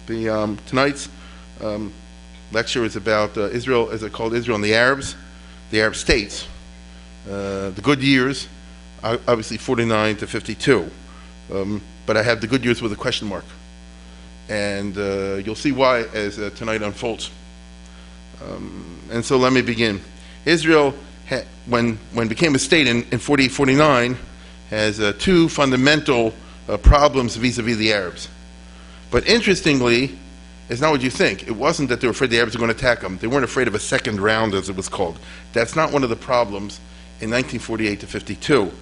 Tonight's lecture is about Israel, as it's called, Israel and the Arabs, the Arab states, the good years, obviously 49 to 52. But I have the good years with a question mark. And you'll see why as tonight unfolds. And so let me begin. Israel, when it became a state in 48-49, has two fundamental problems vis-a-vis the Arabs. But interestingly, it's not what you think. It wasn't that they were afraid the Arabs were going to attack them. They weren't afraid of a second round, as it was called. That's not one of the problems in 1948 to 52.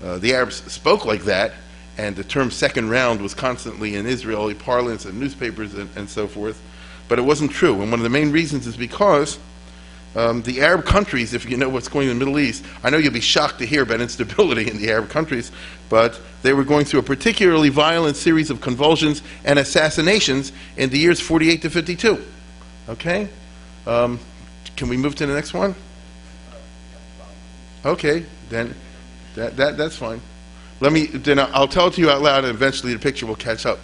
The Arabs spoke like that, and the term second round was constantly in Israeli parlance and newspapers and so forth. But it wasn't true. And one of the main reasons is because the Arab countries, if you know what's going on in the Middle East, I know you'll be shocked to hear about instability in the Arab countries, but they were going through a particularly violent series of convulsions and assassinations in the years 48 to 52. Okay? Can we move to the next one? Okay, then that's fine. Then I'll tell it to you out loud, and eventually the picture will catch up.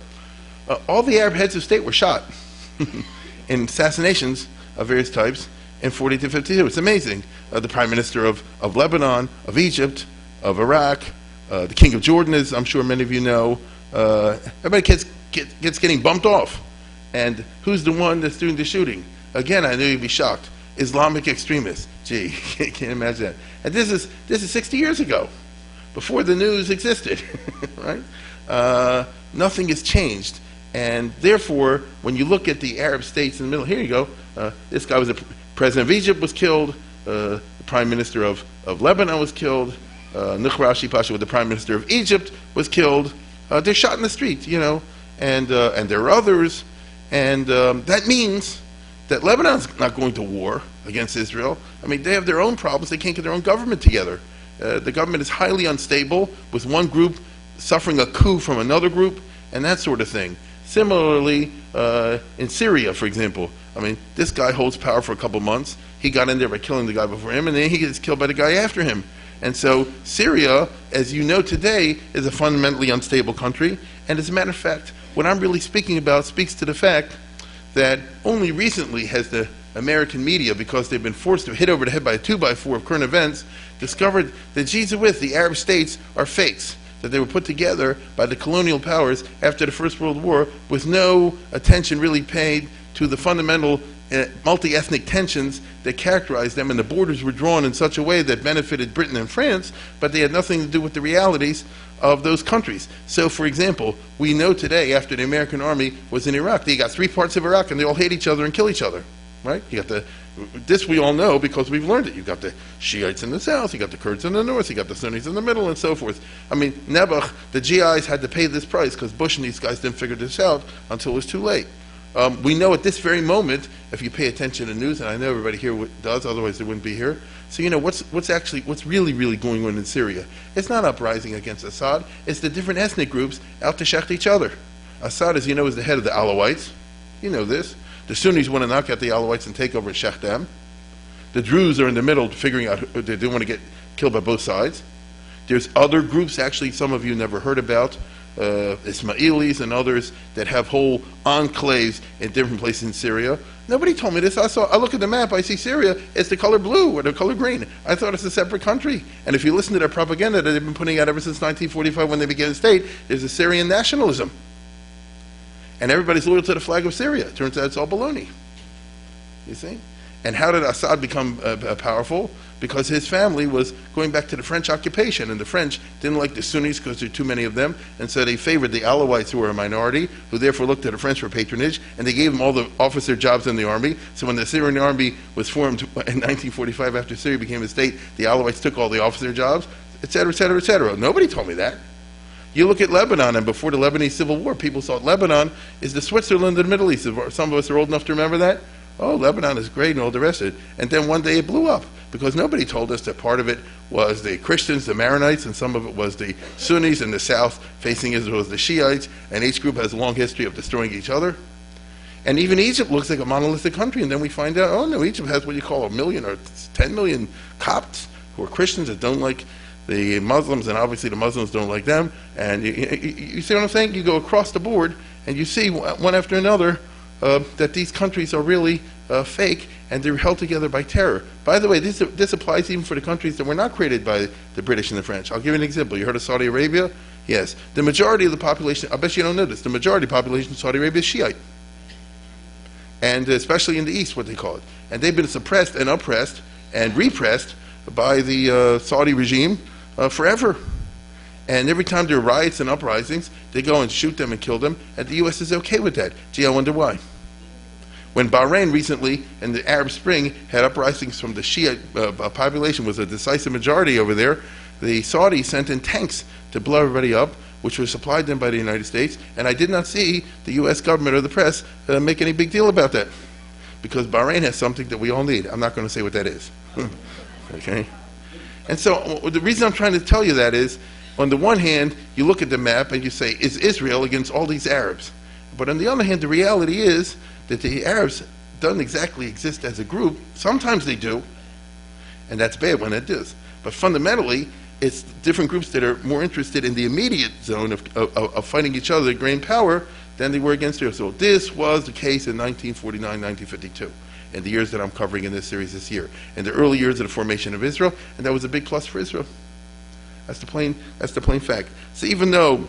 All the Arab heads of state were shot in assassinations of various types in 40 to 52. It's amazing. The Prime Minister of Lebanon, of Egypt, of Iraq, the King of Jordan, as I'm sure many of you know. Everybody gets getting bumped off. And who's the one that's doing the shooting? Again, I knew you'd be shocked. Islamic extremists. Gee, can't imagine that. And this is 60 years ago, before the news existed, right? Nothing has changed. And therefore, when you look at the Arab states in the middle, here you go. This guy was the president of Egypt was killed. The prime minister of Lebanon was killed. Nukhrashi Pasha, the prime minister of Egypt, was killed. They're shot in the street, you know. And there are others. And that means that Lebanon's not going to war against Israel. I mean, they have their own problems. They can't get their own government together. The government is highly unstable, with one group suffering a coup from another group, and that sort of thing. Similarly, in Syria, for example, I mean, this guy holds power for a couple months. He got in there by killing the guy before him, and then he gets killed by the guy after him. And so Syria, as you know today, is a fundamentally unstable country. And as a matter of fact, what I'm really speaking about speaks to the fact that only recently has the American media, because they've been forced to hit over the head by a 2x4 of current events, discovered that the Arab states are fakes, that they were put together by the colonial powers after the First World War with no attention really paid to the fundamental multi-ethnic tensions that characterized them, and the borders were drawn in such a way that benefited Britain and France, but they had nothing to do with the realities of those countries. So, for example, we know today, after the American army was in Iraq, they got three parts of Iraq, and they all hate each other and kill each other. Right? You got this we all know because we've learned it. You got the Shiites in the south, you got the Kurds in the north, you got the Sunnis in the middle, and so forth. I mean, Nebuch, the GIs had to pay this price because Bush and these guys didn't figure this out until it was too late. We know at this very moment, if you pay attention to news, and I know everybody here does, otherwise they wouldn't be here. So you know what's really going on in Syria. It's not uprising against Assad. It's the different ethnic groups out to shecht each other. Assad, as you know, is the head of the Alawites. You know this. The Sunnis want to knock out the Alawites and take over and shecht them. The Druze are in the middle, figuring out they don't want to get killed by both sides. There's other groups, actually, some of you never heard about, Ismailis and others that have whole enclaves in different places in Syria. Nobody told me this. I look at the map, I see Syria, it's the color blue or the color green. I thought it's a separate country. And if you listen to their propaganda that they've been putting out ever since 1945 when they became a state, there's a Syrian nationalism. And everybody's loyal to the flag of Syria. It turns out it's all baloney. You see? And how did Assad become powerful? Because his family was going back to the French occupation, and the French didn't like the Sunnis because there were too many of them, and so they favored the Alawites, who were a minority, who therefore looked to the French for patronage, and they gave them all the officer jobs in the army. So when the Syrian army was formed in 1945 after Syria became a state, the Alawites took all the officer jobs, etc., etc., etc. Nobody told me that. You look at Lebanon, and before the Lebanese Civil War, people thought Lebanon is the Switzerland of the Middle East. Some of us are old enough to remember that. Oh, Lebanon is great and all the rest of it. And then one day it blew up because nobody told us that part of it was the Christians, the Maronites, and some of it was the Sunnis in the south facing Israel as the Shiites, and each group has a long history of destroying each other. And even Egypt looks like a monolithic country, and then we find out, oh no, Egypt has what you call 1 million or 10 million Copts who are Christians that don't like the Muslims, and obviously the Muslims don't like them. And you see what I'm saying? You go across the board, and you see one after another that these countries are really fake, and they're held together by terror. By the way, this applies even for the countries that were not created by the British and the French. I'll give you an example. You heard of Saudi Arabia? Yes. The majority of the population, I bet you don't know this, the majority of the population in Saudi Arabia is Shiite. And especially in the East, what they call it. And they've been suppressed and oppressed and repressed by the Saudi regime forever. And every time there are riots and uprisings, they go and shoot them and kill them, and the U.S. is okay with that. Gee, I wonder why. When Bahrain recently, in the Arab Spring, had uprisings from the Shia population, was a decisive majority over there, the Saudis sent in tanks to blow everybody up, which was supplied them by the United States, and I did not see the U.S. government or the press make any big deal about that, because Bahrain has something that we all need. I'm not going to say what that is. Okay? And so the reason I'm trying to tell you that is, on the one hand, you look at the map and you say, is Israel against all these Arabs? But on the other hand, the reality is that the Arabs don't exactly exist as a group. Sometimes they do, and that's bad when it does. But fundamentally, it's different groups that are more interested in the immediate zone of fighting each other to gain power than they were against Israel. So this was the case in 1949, 1952, in the years that I'm covering in this series this year, in the early years of the formation of Israel, and that was a big plus for Israel. That's the plain fact. So even though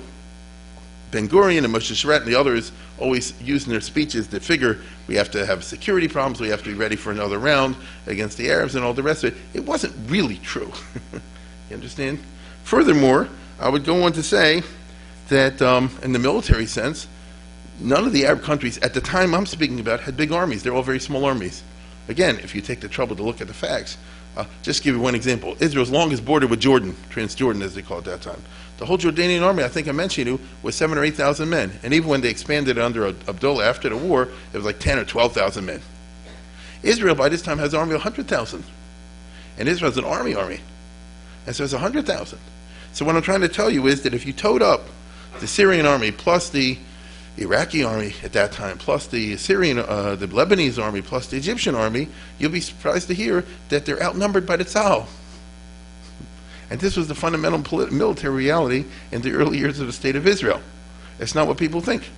Ben-Gurion and Moshe Sharett and the others always use in their speeches that figure we have to have security problems, we have to be ready for another round against the Arabs and all the rest of it, it wasn't really true. You understand? Furthermore, I would go on to say that in the military sense, none of the Arab countries at the time I'm speaking about had big armies. They're all very small armies. Again, if you take the trouble to look at the facts, just give you one example. Israel's longest border with Jordan, Transjordan as they called it at that time. The whole Jordanian army, I think I mentioned to you, was 7,000 or 8,000 men. And even when they expanded it under Abdullah after the war, it was like 10,000 or 12,000 men. Israel by this time has an army of 100,000. And Israel's an army. And so it's 100,000. So what I'm trying to tell you is that if you toed up the Syrian army plus the Iraqi army at that time, plus the the Lebanese army, plus the Egyptian army, you'll be surprised to hear that they're outnumbered by the Tzahal. And this was the fundamental military reality in the early years of the State of Israel. It's not what people think.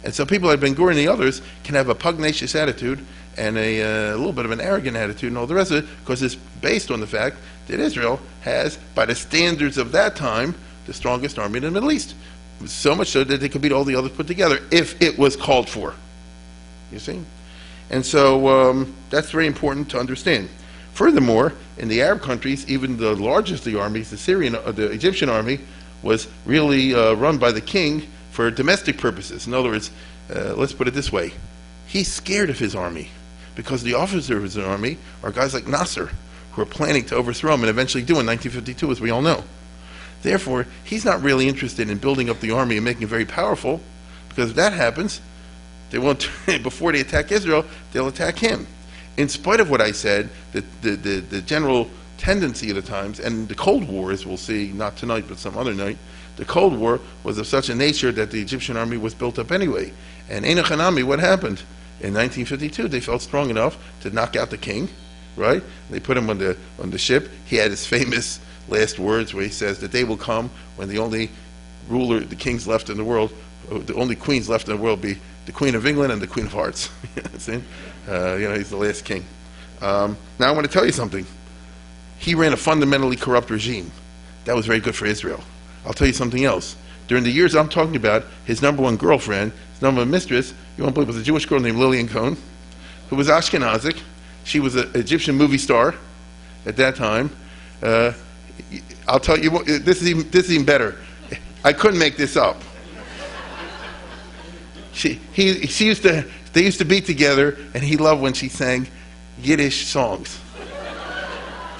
And so people like Ben-Gurion and the others can have a pugnacious attitude and a little bit of an arrogant attitude and all the rest of it, because it's based on the fact that Israel has, by the standards of that time, the strongest army in the Middle East. So much so that they could beat all the others put together if it was called for. You see? And so that's very important to understand. Furthermore, in the Arab countries, even the largest of the armies, the Egyptian army, was really run by the king for domestic purposes. In other words, let's put it this way. He's scared of his army because the officers of his army are guys like Nasser, who are planning to overthrow him and eventually do in 1952, as we all know. Therefore, he's not really interested in building up the army and making it very powerful, because if that happens, they won't. Before they attack Israel, they'll attack him. In spite of what I said, the general tendency of the times, and the Cold War, as we'll see, not tonight but some other night, the Cold War was of such a nature that the Egyptian army was built up anyway. And Ein Hanami, what happened? In 1952, they felt strong enough to knock out the king, right? They put him on the ship. He had his famous last words where he says, the day will come when the only the kings left in the world, the only queens left in the world be the Queen of England and the Queen of Hearts. See? He's the last king. Now I want to tell you something. He ran a fundamentally corrupt regime. That was very good for Israel. I'll tell you something else. During the years I'm talking about, his number one girlfriend, his number one mistress, you won't believe, was a Jewish girl named Lillian Cohen, who was Ashkenazic. She was an Egyptian movie star at that time. I'll tell you what, this is even better. I couldn't make this up. They used to be together, and he loved when she sang Yiddish songs.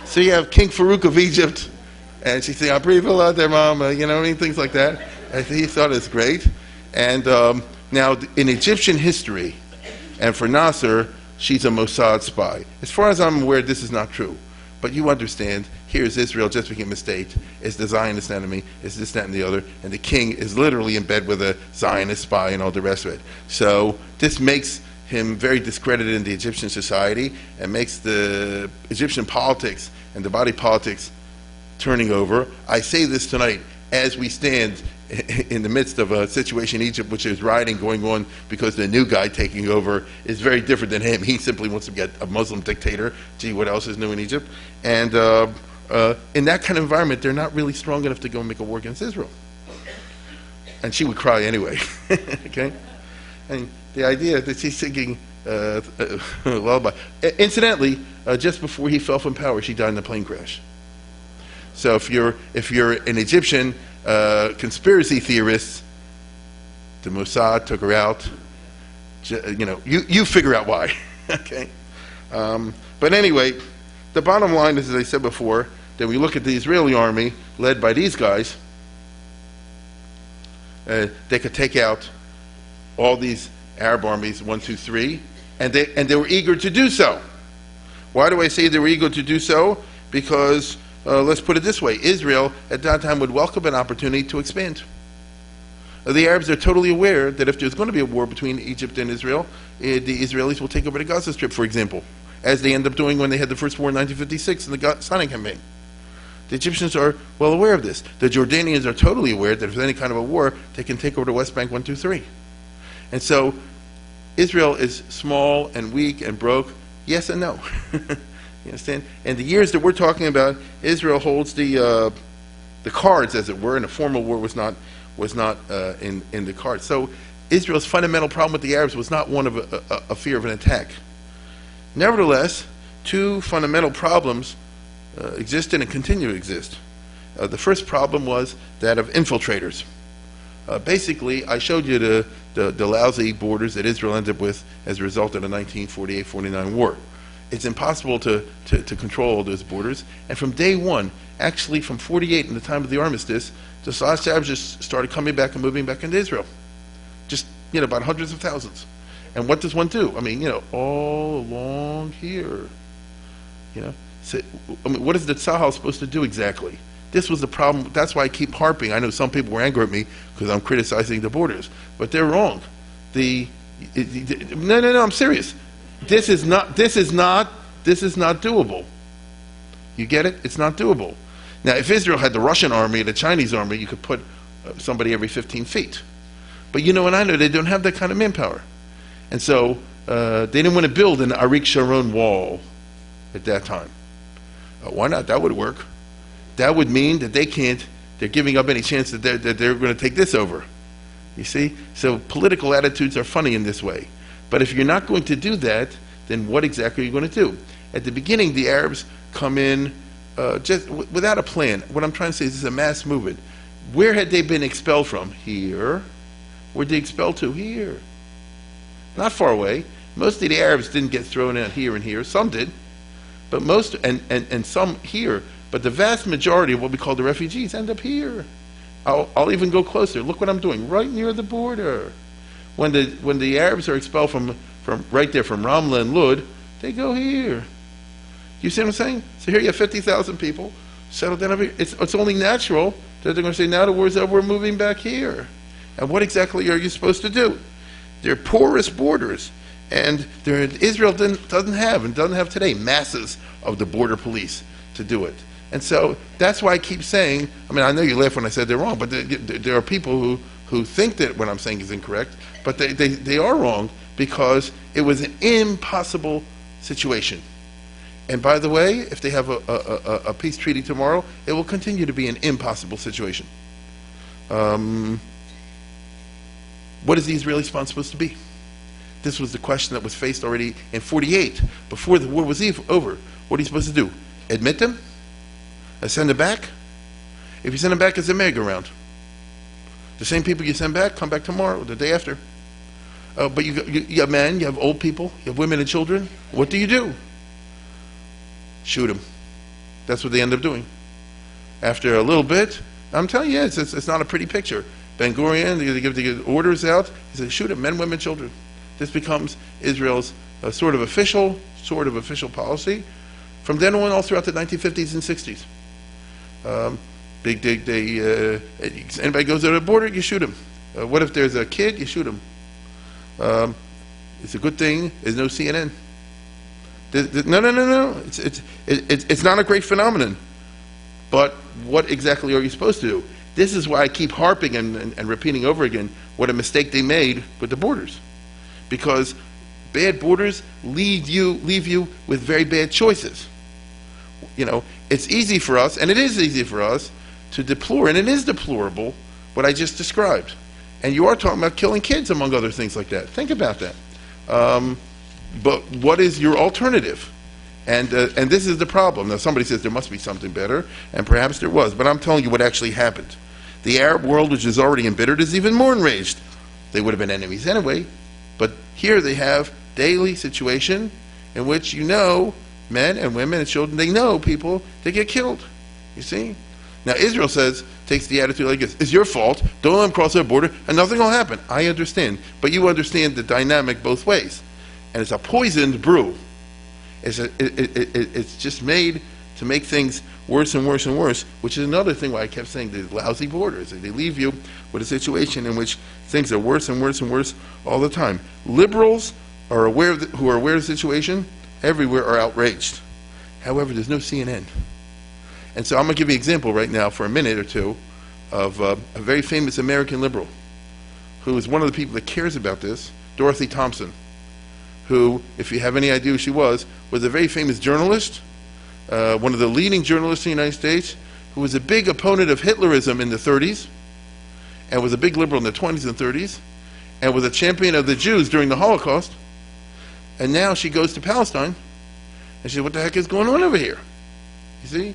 So you have King Farouk of Egypt, and she sang "Abriva der Mama," things like that. And he thought it was great. And now in Egyptian history, and for Nasser, she's a Mossad spy. As far as I'm aware, this is not true. But you understand, here's Israel just became a state, it's the Zionist enemy, it's this, that, and the other, and the king is literally in bed with a Zionist spy and all the rest of it. So this makes him very discredited in the Egyptian society and makes the Egyptian politics and the body politics turning over. I say this tonight as we stand in the midst of a situation in Egypt, which is rioting going on because the new guy taking over is very different than him. He simply wants to get a Muslim dictator. Gee, what else is new in Egypt? And in that kind of environment, they're not really strong enough to go and make a war against Israel. And she would cry anyway. Okay? And the idea that she's singing a lullaby. Incidentally, just before he fell from power, she died in a plane crash. So if you're an Egyptian conspiracy theorist, the Mossad took her out. You figure out why. Okay. But anyway, the bottom line is, as I said before, that we look at the Israeli army led by these guys. They could take out all these Arab armies, 1, 2, 3, and they were eager to do so. Why do I say they were eager to do so? Because let's put it this way: Israel at that time would welcome an opportunity to expand. The Arabs are totally aware that if there's going to be a war between Egypt and Israel, the Israelis will take over the Gaza Strip, for example, as they end up doing when they had the first war in 1956 in the Sinai campaign. The Egyptians are well aware of this. The Jordanians are totally aware that if there's any kind of a war, they can take over the West Bank 1, 2, 3. And so Israel is small and weak and broke. Yes and no. You understand? And the years that we're talking about, Israel holds the cards, as it were, and a formal war was not in the cards. So Israel's fundamental problem with the Arabs was not one of a fear of an attack. Nevertheless, two fundamental problems existed and continue to exist. The first problem was that of infiltrators. Basically, I showed you the lousy borders that Israel ended up with as a result of the 1948-49 war. It's impossible to control all those borders. And from day one, actually from 48 in the time of the armistice, the Arabs just started coming back and moving back into Israel. Just, about hundreds of thousands. And what does one do? I mean, all along here. So, what is the Tzahal supposed to do exactly? This was the problem. That's why I keep harping. I know some people were angry at me because I'm criticizing the borders, but they're wrong. No, I'm serious. This is not doable. You get it? It's not doable. Now, if Israel had the Russian army, the Chinese army, you could put somebody every 15 feet. But and I know they don't have that kind of manpower. And so they didn't want to build an Arik Sharon wall at that time. Why not? That would work. That would mean that they're giving up any chance that they're going to take this over. You see? So political attitudes are funny in this way. But if you're not going to do that, then what exactly are you going to do? At the beginning, the Arabs come in just without a plan. What I'm trying to say is this is a mass movement. Where had they been expelled from? Here. Where'd they expel to? Here. Not far away. Most of the Arabs didn't get thrown out here and here. Some did. But most, and some here. But the vast majority of what we call the refugees end up here. I'll even go closer. Look what I'm doing. Right near the border. When the Arabs are expelled from right there from Ramla and Lud, they go here. You see what I'm saying? So here you have 50,000 people settled down over here. It's only natural that they're going to say, now the war's over, we're moving back here. And what exactly are you supposed to do? They're porous borders. And Israel doesn't have today masses of the border police to do it. And so that's why I keep saying, I know you laugh when I said they're wrong, but there are people who think that what I'm saying is incorrect, but they are wrong because it was an impossible situation. And by the way, if they have a peace treaty tomorrow, it will continue to be an impossible situation. What is the Israeli response supposed to be? This was the question that was faced already in 48, before the war was over. What are you supposed to do? Admit them? Send them back? If you send them back, it's a merry-go-round. The same people you send back come back tomorrow, the day after. But you have men, you have old people, you have women and children. What do? Shoot them. That's what they end up doing. After a little bit, I'm telling you, it's not a pretty picture. Ben Gurion, they give the orders out. He says, shoot them, men, women, children. This becomes Israel's sort of official policy. From then on, all throughout the 1950s and 60s. Anybody goes over the border, you shoot him. What if there's a kid? You shoot him. It's a good thing there's no CNN. No. It's not a great phenomenon. But what exactly are you supposed to do? This is why I keep harping and repeating over again what a mistake they made with the borders. Because bad borders leave you with very bad choices. You know, it's easy for us, and it is easy for us, to deplore, and it is deplorable, what I just described. And you are talking about killing kids, among other things like that. Think about that. But what is your alternative? And this is the problem. Now, somebody says there must be something better, and perhaps there was, but I'm telling you what actually happened. The Arab world, which is already embittered, is even more enraged. They would have been enemies anyway, but here they have daily situation in which, you know, men and women and children, they know people, they get killed. You see? Now, Israel takes the attitude like this: it's your fault, don't let them cross our border, and nothing will happen. I understand, but you understand the dynamic both ways. And it's a poisoned brew. It's just made to make things worse and worse and worse, which is another thing why I kept saying the lousy borders. They leave you with a situation in which things are worse and worse and worse all the time. Liberals are who are aware of the situation everywhere are outraged. However, there's no CNN. And so I'm going to give you an example right now for a minute or two of a very famous American liberal who is one of the people that cares about this, Dorothy Thompson, who, if you have any idea who she was a very famous journalist, one of the leading journalists in the United States, who was a big opponent of Hitlerism in the 30s, and was a big liberal in the 20s and 30s, and was a champion of the Jews during the Holocaust. And now she goes to Palestine, and she says, what the heck is going on over here? You see?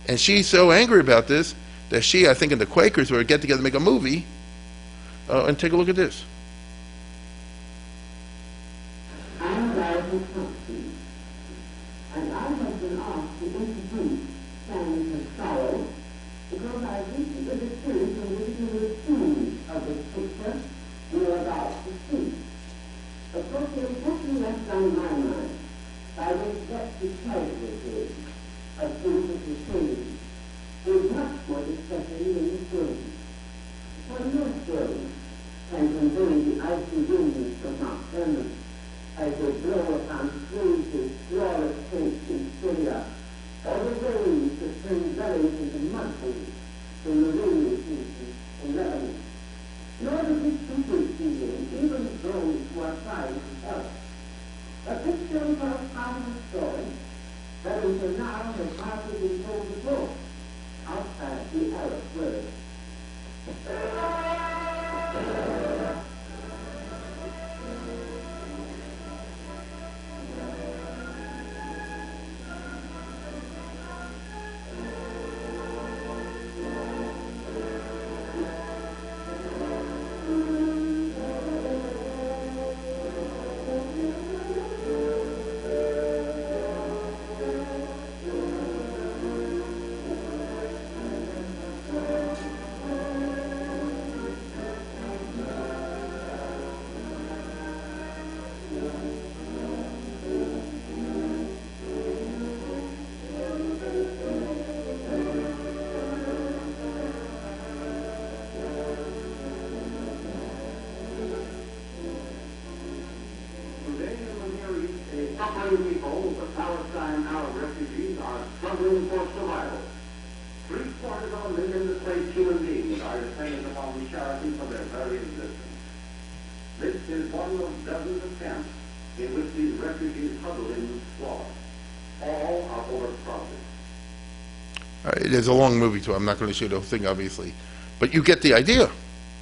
And she's so angry about this that she, I think, and the Quakers were get together to make a movie. And take a look at this. I'm Dorothy Thompson, and I have been asked to introduce Sands of Sorrow because I recently received a original theme of this picture we are about to see. Of course, the impression left on my mind by this depthy casualty of Jesus' theme is much more distressing than this room. For no film can convey the icy winds of Mount Hermon as they blow upon streets of flawless takes in Syria, or the waves that turn valleys into mudpools from the railway stations in Lebanon. Nor does it simply feeling even those who are trying to help. But this shows us part of the story that until now has hardly been told before, outside the Arab world. Suffering people, the Palestine Arab refugees, are struggling for survival. 750,000 displaced human beings are dependent upon the charity for their very existence. This is one of dozens of camps in which these refugees huddle in squalor. All are overcrowded. There's a long movie too. I'm not going to show you the whole thing, obviously, but you get the idea,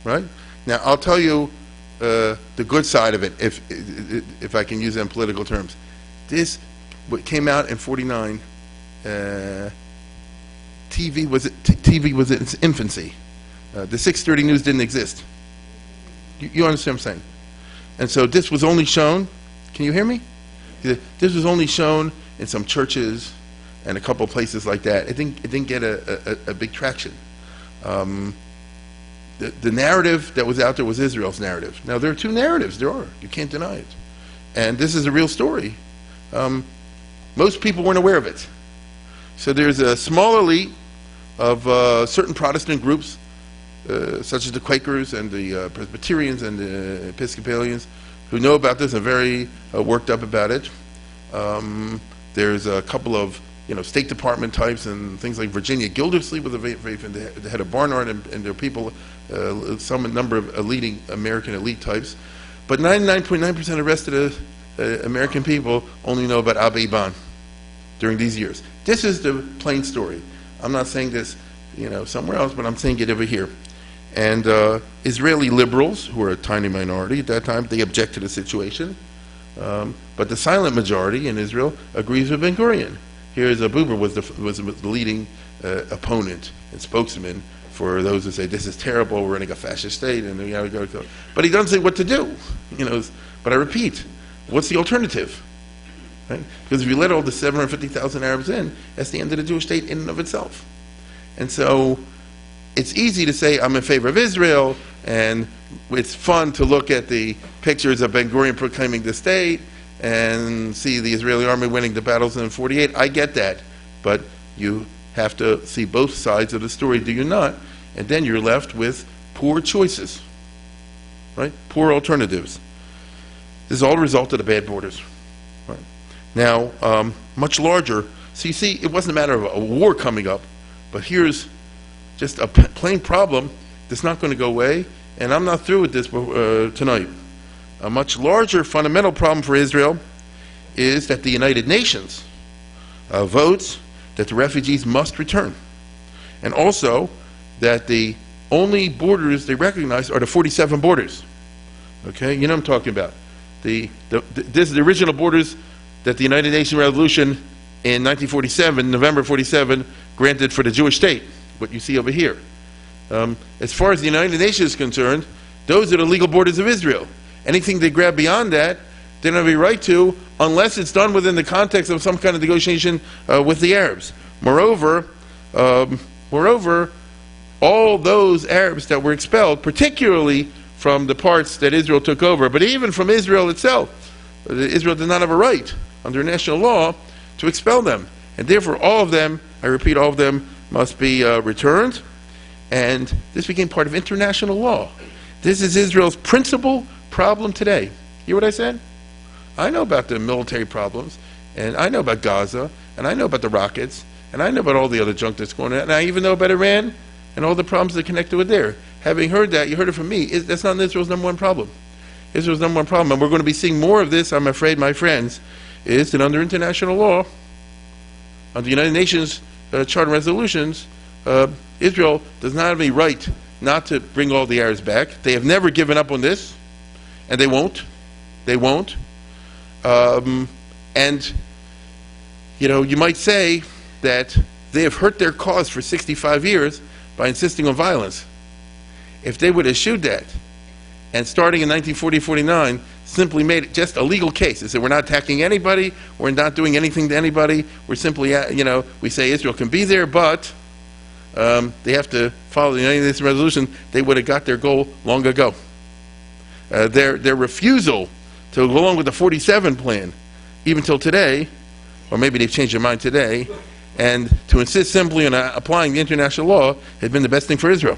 right? Now I'll tell you the good side of it, if I can use it in political terms. This, what came out in '49, TV was in its infancy. The 6:30 news didn't exist. You understand what I'm saying? And so this was only shown. Can you hear me? This was only shown in some churches and a couple of places like that. It didn't get a big traction. The narrative that was out there was Israel's narrative. Now there are two narratives. There are. You can't deny it. And this is a real story. Most people weren't aware of it. So there's a small elite of certain Protestant groups, such as the Quakers and the Presbyterians and the Episcopalians, who know about this and are very worked up about it. There's a couple of State Department types and things like Virginia Gildersleeve was the head of Barnard, and their people, some number of leading American elite types. But 99.9% of the rest of the American people only know about Abba Eban during these years. This is the plain story. I'm not saying this, somewhere else, but I'm saying it over here. And Israeli liberals, who are a tiny minority at that time, they object to the situation. But the silent majority in Israel agrees with Ben-Gurion. Here's Buber was the leading opponent and spokesman for those who say this is terrible, we're running a fascist state, and but he doesn't say what to do. But I repeat, what's the alternative? Right? Because if you let all the 750,000 Arabs in, that's the end of the Jewish state in and of itself. And so it's easy to say I'm in favor of Israel, and it's fun to look at the pictures of Ben-Gurion proclaiming the state and see the Israeli army winning the battles in 48. I get that, but you have to see both sides of the story, do you not? And then you're left with poor choices, right? Poor alternatives. This is all a result of the bad borders. Right? Now, much larger. So you see, it wasn't a matter of a war coming up, but here's just a plain problem that's not going to go away, and I'm not through with this tonight. A much larger fundamental problem for Israel is that the United Nations votes that the refugees must return, and also that the only borders they recognize are the 47 borders. Okay, you know what I'm talking about. This is the original borders that the United Nations resolution in 1947, November 47, granted for the Jewish state, what you see over here. As far as the United Nations is concerned, those are the legal borders of Israel. Anything they grab beyond that, they don't have a right to, unless it's done within the context of some kind of negotiation with the Arabs. Moreover, all those Arabs that were expelled, particularly from the parts that Israel took over, but even from Israel itself, Israel did not have a right under national law to expel them. And therefore all of them, I repeat, all of them must be returned. And this became part of international law. This is Israel's principal problem today. Hear what I said? I know about the military problems, and I know about Gaza, and I know about the rockets, and I know about all the other junk that's going on, and I even know about Iran and all the problems that are connected with there. Having heard that, you heard it from me, that's not Israel's number one problem. Israel's number one problem, and we're going to be seeing more of this, I'm afraid, my friends, is that under international law, under the United Nations Charter and resolutions, Israel does not have any right not to bring all the Arabs back. They have never given up on this, and they won't. They won't. And, you might say that they have hurt their cause for 65 years by insisting on violence. If they would have eschewed that, and starting in 1940-49, simply made it just a legal case. They said, we're not attacking anybody, we're not doing anything to anybody, we're simply, we say Israel can be there, but they have to follow the United Nations resolution, they would have got their goal long ago. Their refusal to go along with the 47 plan, even till today, or maybe they've changed their mind today, and to insist simply on applying the international law had been the best thing for Israel.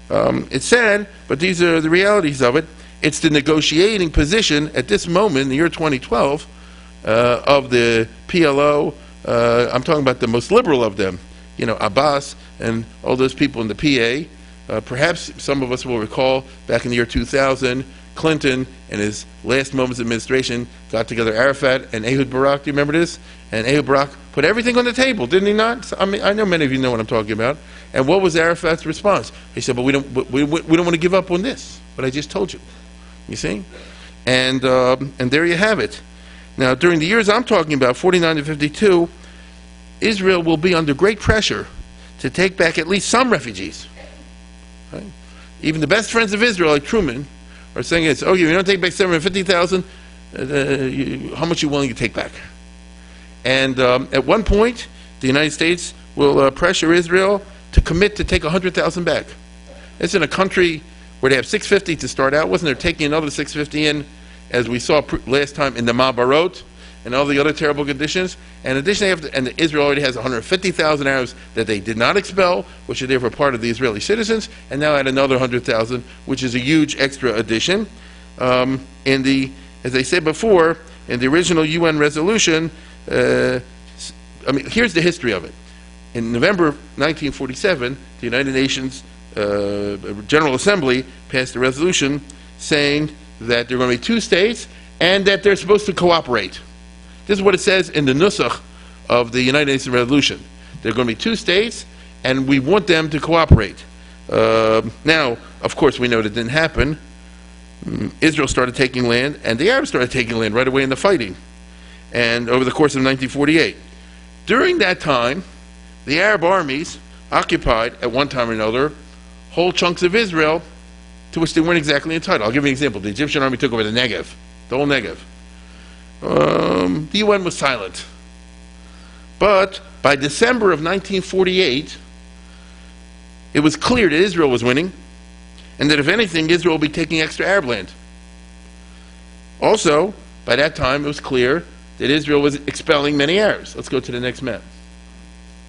It's sad, but these are the realities of it. It's the negotiating position at this moment in the year 2012 of the PLO. I'm talking about the most liberal of them, Abbas and all those people in the PA. Perhaps some of us will recall back in the year 2000, Clinton in his last moments of administration got together Arafat and Ehud Barak. Do you remember this? And Ehud Barak put everything on the table, didn't he not? I mean, I know many of you know what I'm talking about. And what was Arafat's response? He said, "But we don't want to give up on this. What I just told you." You see, and there you have it. Now, during the years I'm talking about, 49 to 52, Israel will be under great pressure to take back at least some refugees. Right? Even the best friends of Israel, like Truman, are saying it's, you don't take back 750,000, how much are you willing to take back? And at one point, the United States will pressure Israel to commit to take 100,000 back. It's in a country where they have 650 to start out, wasn't there, taking another 650 in, as we saw last time in the Ma'abarot, and all the other terrible conditions. And in addition, and Israel already has 150,000 Arabs that they did not expel, which are therefore part of the Israeli citizens, and now add another 100,000, which is a huge extra addition. As I said before, in the original UN resolution, I mean, here's the history of it. In November 1947, the United Nations General Assembly passed a resolution saying that there are going to be two states and that they're supposed to cooperate. This is what it says in the Nusach of the United Nations resolution. There are going to be two states, and we want them to cooperate. Now, of course, we know that didn't happen. Israel started taking land, and the Arabs started taking land right away in the fighting. And over the course of 1948. During that time, the Arab armies occupied, at one time or another, whole chunks of Israel to which they weren't exactly entitled. I'll give you an example. The Egyptian army took over the Negev, the whole Negev. The UN was silent. But by December of 1948, it was clear that Israel was winning, and that if anything, Israel would be taking extra Arab land. Also, by that time, it was clear that Israel was expelling many Arabs. Let's go to the next map.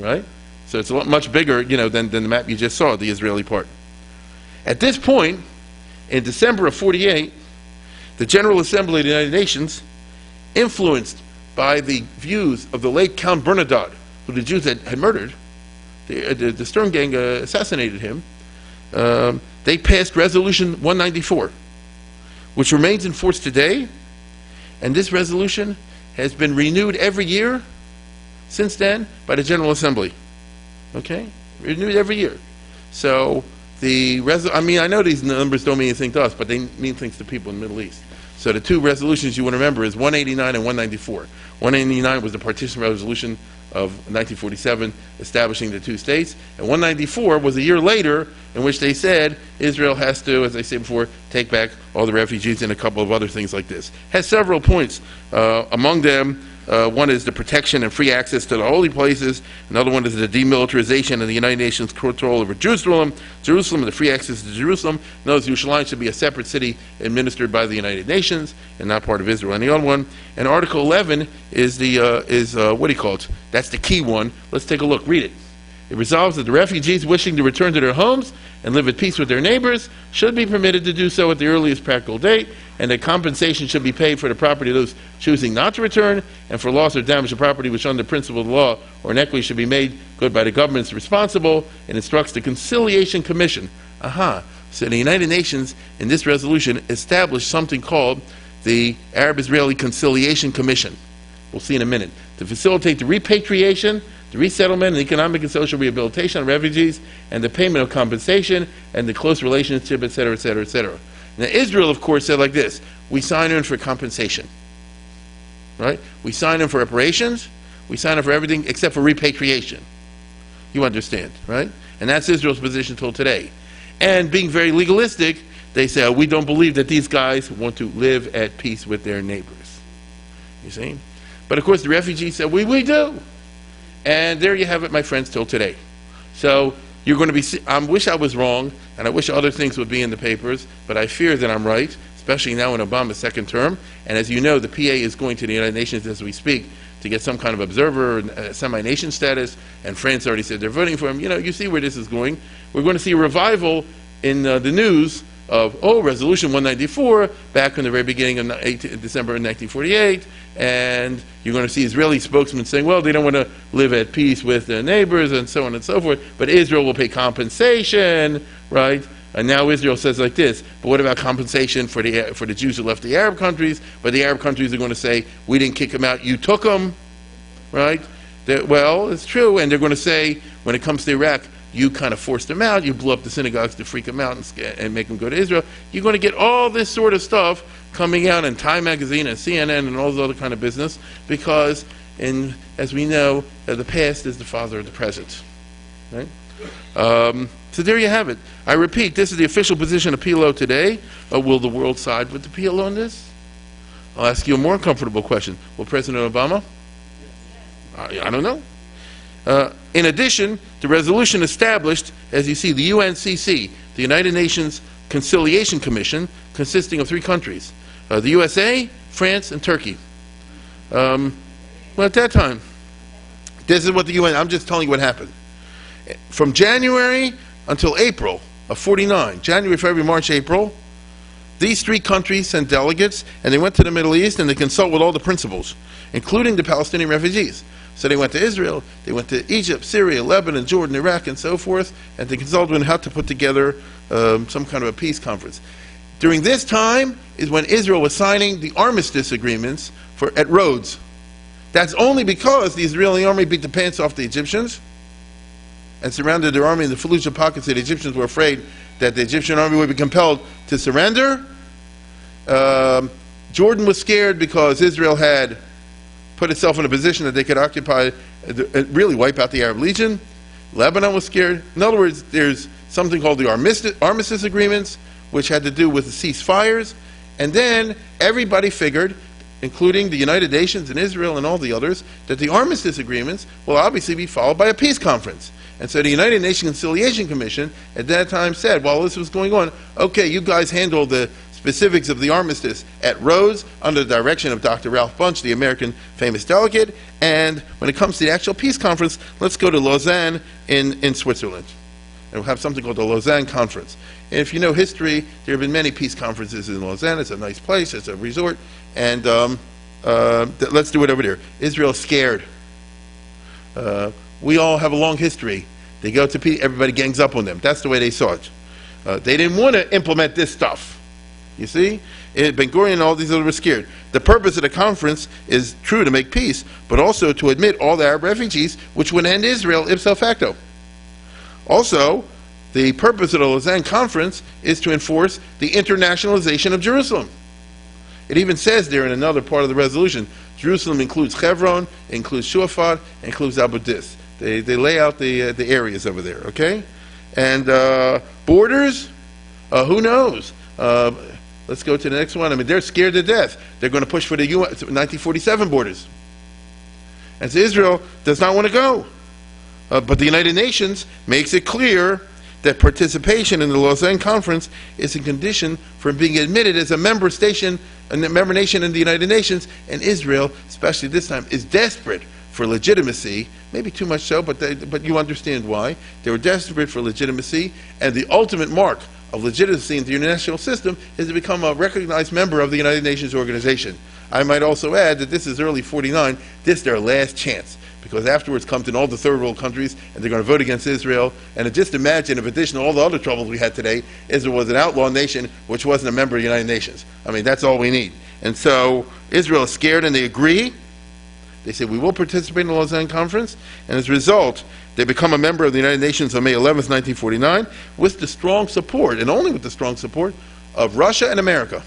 Right? So it's a lot much bigger, than the map you just saw, the Israeli part. At this point, in December of 48, the General Assembly of the United Nations, influenced by the views of the late Count Bernadotte, who the Jews had murdered, the Stern Gang assassinated him, they passed Resolution 194, which remains in force today, and this resolution has been renewed every year since then by the General Assembly. Okay? Renewed every year. So, I know these numbers don't mean anything to us, but they mean things to people in the Middle East. So the two resolutions you want to remember is 189 and 194. 189 was the partition resolution of 1947, establishing the two states, and 194 was a year later, in which they said Israel has to, as I said before, take back all the refugees and a couple of other things like this. Has several points. Among them, one is the protection and free access to the holy places. Another one is the demilitarization of the United Nations control over Jerusalem, and the free access to Jerusalem. Notice Yerushalayim should be a separate city administered by the United Nations and not part of Israel. And the other one, and Article 11 is what do you call it? That's the key one. Let's take a look. Read it. It resolves that the refugees wishing to return to their homes and live at peace with their neighbors should be permitted to do so at the earliest practical date, and that compensation should be paid for the property of those choosing not to return, and for loss or damage to property which under principle of the law or inequity should be made good by the governments responsible, and instructs the Conciliation Commission. So the United Nations, in this resolution, established something called the Arab-Israeli Conciliation Commission. We'll see in a minute. To facilitate the repatriation, the resettlement, and economic and social rehabilitation of refugees, and the payment of compensation, and the close relationship, etc., etc., etc. Now, Israel, of course, said like this: we sign in for compensation, right? We sign in for reparations, we sign in for everything except for repatriation. You understand, right? And that's Israel's position till today. And being very legalistic, they say, we don't believe that these guys want to live at peace with their neighbors. You see? But of course, the refugees said, we do. And there you have it, my friends, till today. So you're going to be, I wish I was wrong, and I wish other things would be in the papers, but I fear that I'm right, especially now in Obama's second term. And as you know, the PA is going to the United Nations as we speak to get some kind of observer, semi-nation status, and France already said they're voting for him. You see where this is going. We're going to see a revival in the news of, Resolution 194, back in the very beginning of December 1948, and you're going to see Israeli spokesmen saying, well, they don't want to live at peace with their neighbors, and so on and so forth, but Israel will pay compensation, right? And now Israel says like this, but what about compensation for the Jews who left the Arab countries? But the Arab countries are going to say, we didn't kick them out, you took them, right? Well, it's true, and they're going to say, when it comes to Iraq, you kind of forced them out, you blew up the synagogues to freak them out and make them go to Israel. You're going to get all this sort of stuff coming out in Time Magazine and CNN and all this other kind of business, because, as we know, the past is the father of the present. Right? So there you have it. I repeat, this is the official position of PLO today. Will the world side with the PLO on this? I'll ask you a more comfortable question. Will President Obama? I don't know. In addition, the resolution established, as you see, the UNCC, the United Nations Conciliation Commission, consisting of 3 countries, the USA, France, and Turkey. Well, at that time, this is what the UN, I'm just telling you what happened. From January until April of 49, January, February, March, April, these 3 countries sent delegates, and they went to the Middle East, and they consulted with all the principals, including the Palestinian refugees. So they went to Israel, they went to Egypt, Syria, Lebanon, Jordan, Iraq, and so forth, and to consult on how to put together some kind of a peace conference. During this time is when Israel was signing the armistice agreements at Rhodes. That's only because the Israeli army beat the pants off the Egyptians and surrounded their army in the Fallujah pockets. The Egyptians were afraid that the Egyptian army would be compelled to surrender. Jordan was scared because Israel had put itself in a position that they could occupy, really wipe out the Arab Legion. Lebanon was scared. In other words, there's something called the armistice agreements, which had to do with the ceasefires. And then everybody figured, including the United Nations and Israel and all the others, that the armistice agreements will obviously be followed by a peace conference. And so the United Nations Conciliation Commission at that time said, while this was going on, okay, you guys handle the specifics of the armistice at Rhodes under the direction of Dr. Ralph Bunche, the American famous delegate, and when it comes to the actual peace conference, let's go to Lausanne in Switzerland. And we'll have something called the Lausanne Conference. And if you know history, there have been many peace conferences in Lausanne. It's a nice place, it's a resort, and let's do it over there. Israel's scared. We all have a long history. They go to peace, everybody gangs up on them. That's the way they saw it. They didn't want to implement this stuff. You see? Ben-Gurion and all these others were scared. The purpose of the conference is true to make peace, but also to admit all the Arab refugees, which would end Israel ipso facto. Also, the purpose of the Lausanne Conference is to enforce the internationalization of Jerusalem. It even says there in another part of the resolution, Jerusalem includes Hebron, includes Shuafat, includes Abu Dis. They lay out the areas over there, okay? And borders, who knows? Let's go to the next one. I mean, they're scared to death. They're going to push for the 1947 borders. And so Israel does not want to go. But the United Nations makes it clear that participation in the Lausanne Conference is a condition for being admitted as a member nation in the United Nations, and Israel, especially this time, is desperate for legitimacy, maybe too much so, but you understand why. They were desperate for legitimacy, and the ultimate mark of legitimacy in the international system is to become a recognized member of the United Nations organization. I might also add that this is early 49, this is their last chance, because afterwards comes in all the third world countries, and they're going to vote against Israel, and just imagine, in addition to all the other troubles we had today, Israel was an outlaw nation which wasn't a member of the United Nations. I mean, that's all we need. And so Israel is scared, and they agree. They say, we will participate in the Lausanne Conference, and as a result, they become a member of the United Nations on May 11th, 1949, with the strong support, and only with the strong support, of Russia and America.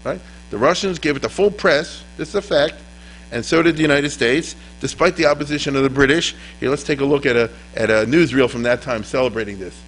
Right? The Russians gave it the full press, this is a fact, and so did the United States, despite the opposition of the British. Here, let's take a look at a newsreel from that time celebrating this.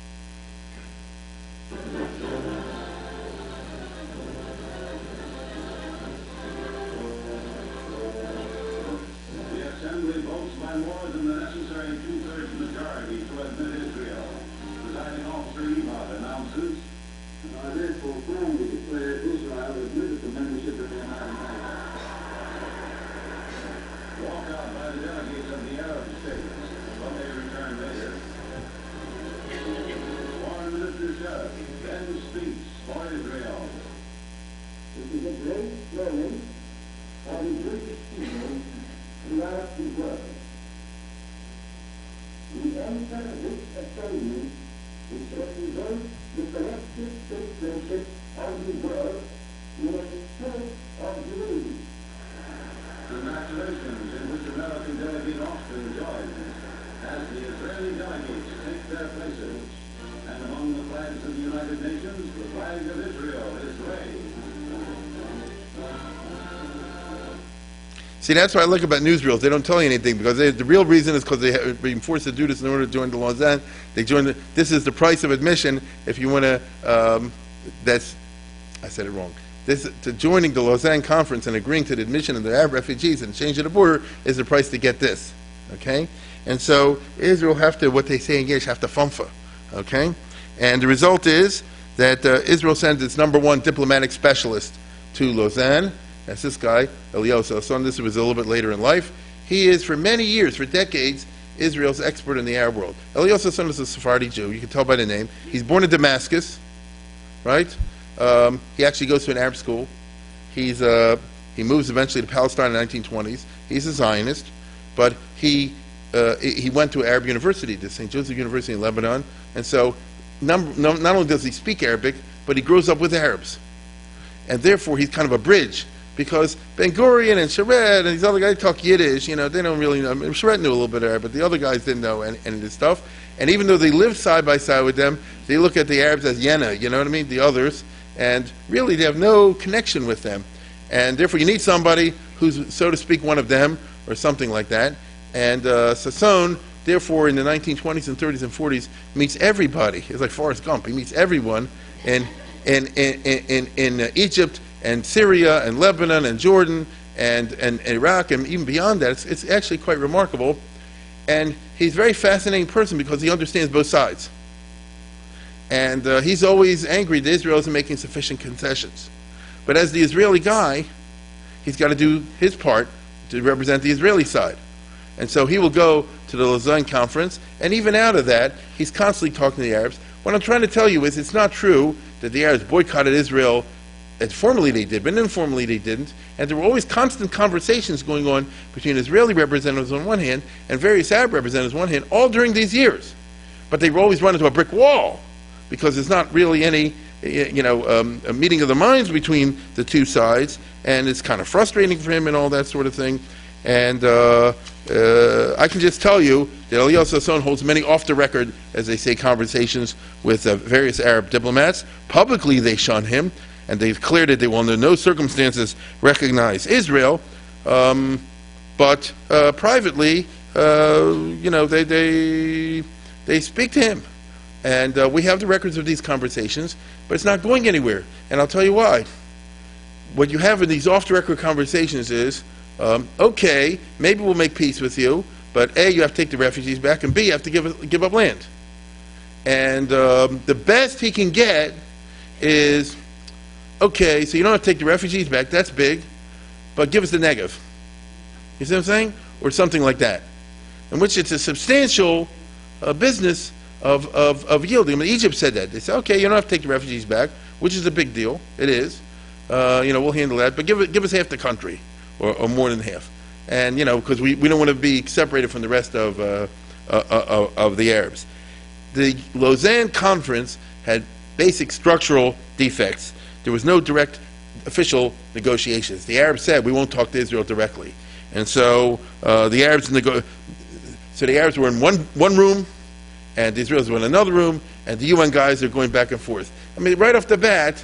See, that's what I like about newsreels. They don't tell you anything, because the real reason is because they have been forced to do this in order to join the Lausanne. They joined this is the price of admission if you want to, I said it wrong. To joining the Lausanne Conference and agreeing to the admission of the Arab refugees and change of the border is the price to get this, okay? And so Israel have to, what they say in Yiddish, have to funfa, okay? And the result is that Israel sends its #1 diplomatic specialist to Lausanne. That's this guy, Eliyahu Sasson. This was a little bit later in life. He is, for many years, for decades, Israel's expert in the Arab world. Eliyahu Sasson is a Sephardi Jew. You can tell by the name. He's born in Damascus, right? He actually goes to an Arab school. He moves eventually to Palestine in the 1920s. He's a Zionist, but he went to Arab University, to St. Joseph University in Lebanon, and so not only does he speak Arabic, but he grows up with Arabs. And therefore, he's kind of a bridge, because Ben Gurion and Sharet and these other guys talk Yiddish, they don't really know. I mean, Sharet knew a little bit of Arabic, but the other guys didn't know any of this stuff. And even though they live side by side with them, they look at the Arabs as Yena, you know what I mean, the others, and really they have no connection with them. And therefore, you need somebody who's, so to speak, one of them, or something like that. And Sasson, therefore, in the 1920s and 30s and 40s, meets everybody. It's like Forrest Gump. He meets everyone in Egypt and Syria and Lebanon and Jordan and Iraq and even beyond that. It's actually quite remarkable. And he's a very fascinating person because he understands both sides. And he's always angry that Israel isn't making sufficient concessions. But as the Israeli guy, he's got to do his part to represent the Israeli side. And so he will go to the Lausanne conference, and even out of that, he's constantly talking to the Arabs. What I'm trying to tell you is it's not true that the Arabs boycotted Israel as formally they did, but informally they didn't. And there were always constant conversations going on between Israeli representatives on one hand and various Arab representatives on one hand, all during these years. But they were always run into a brick wall, because there's not really any a meeting of the minds between the two sides, and it's kind of frustrating for him and all that sort of thing. And I can just tell you that Eliyahu Sasson holds many off-the-record, as they say, conversations with various Arab diplomats. Publicly, they shun him, and they've declared that they will under no circumstances recognize Israel. But privately, they speak to him. And we have the records of these conversations, but it's not going anywhere. And I'll tell you why. What you have in these off-the-record conversations is, okay, maybe we'll make peace with you, but A, you have to take the refugees back, and B, you have to give up land. And the best he can get is, okay, so you don't have to take the refugees back, that's big, but give us the Negev. You see what I'm saying? Or something like that. In which it's a substantial business of yielding. I mean, Egypt said that. They said, okay, you don't have to take the refugees back, which is a big deal. It is. We'll handle that, but give us half the country, or more than half. And, because we don't want to be separated from the rest of the Arabs. The Lausanne conference had basic structural defects. There was no direct official negotiations. The Arabs said, we won't talk to Israel directly. And so the Arabs were in one room, and the Israelis were in another room, and the UN guys are going back and forth. I mean, right off the bat,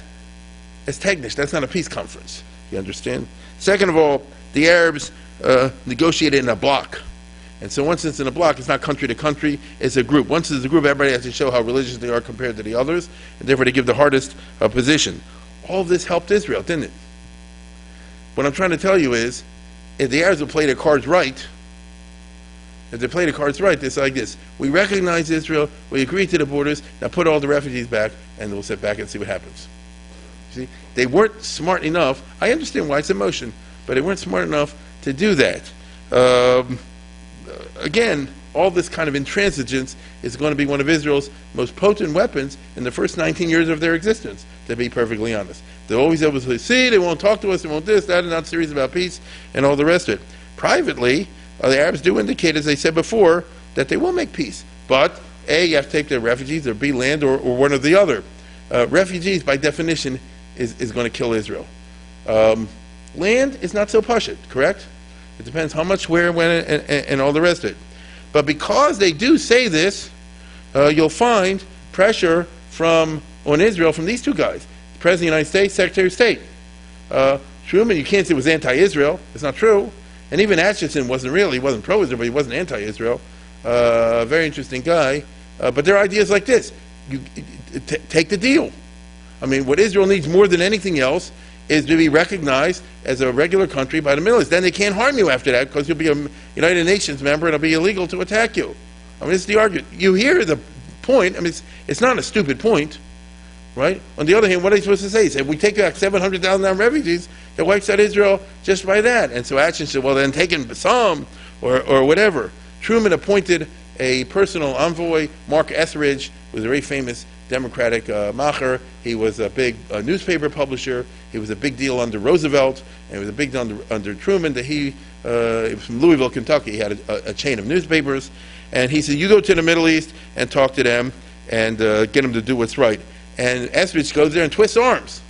it's technisch. That's not a peace conference. You understand? Second of all, the Arabs negotiated in a block. And so once it's in a block, it's not country to country, it's a group. Once it's a group, everybody has to show how religious they are compared to the others, and therefore they give the hardest position. All of this helped Israel, didn't it? What I'm trying to tell you is, if the Arabs would play their cards right, it's like this. We recognize Israel, we agree to the borders, now put all the refugees back, and we'll sit back and see what happens. See? They weren't smart enough. I understand why it's emotion, but they weren't smart enough to do that. Again, all this kind of intransigence is going to be one of Israel's most potent weapons in the first 19 years of their existence, to be perfectly honest. They're always able to say, see, they won't talk to us, they won't this, that, and not serious about peace, and all the rest of it. Privately, the Arabs do indicate, as I said before, that they will make peace. But, A, you have to take their refugees, or B, land, or one or the other. Refugees, by definition, is going to kill Israel. Land is not so pashut, correct? It depends how much, where, when, and all the rest of it. But because they do say this, you'll find pressure on Israel from these two guys. The President of the United States, Secretary of State. Truman, you can't say was anti-Israel. It's not true. And even Atchison he wasn't pro-Israel, but he wasn't anti-Israel. Very interesting guy. But there are ideas like this. Take the deal. I mean, what Israel needs more than anything else is to be recognized as a regular country by the Middle East. Then they can't harm you after that, because you'll be a United Nations member and it'll be illegal to attack you. I mean, it's the argument. You hear the point. I mean, it's not a stupid point, right? On the other hand, what are they supposed to say? He said, we take back 700,000 refugees, that wipes out Israel just by that. And so Atchison said, well, then take in some, or whatever. Truman appointed a personal envoy, Mark Etheridge, who was a very famous Democratic macher. He was a big newspaper publisher. He was a big deal under Roosevelt, and it was a big deal under Truman that he from Louisville, Kentucky. He had a chain of newspapers, and he said, you go to the Middle East and talk to them and get them to do what's right. And Esrich goes there and twists arms.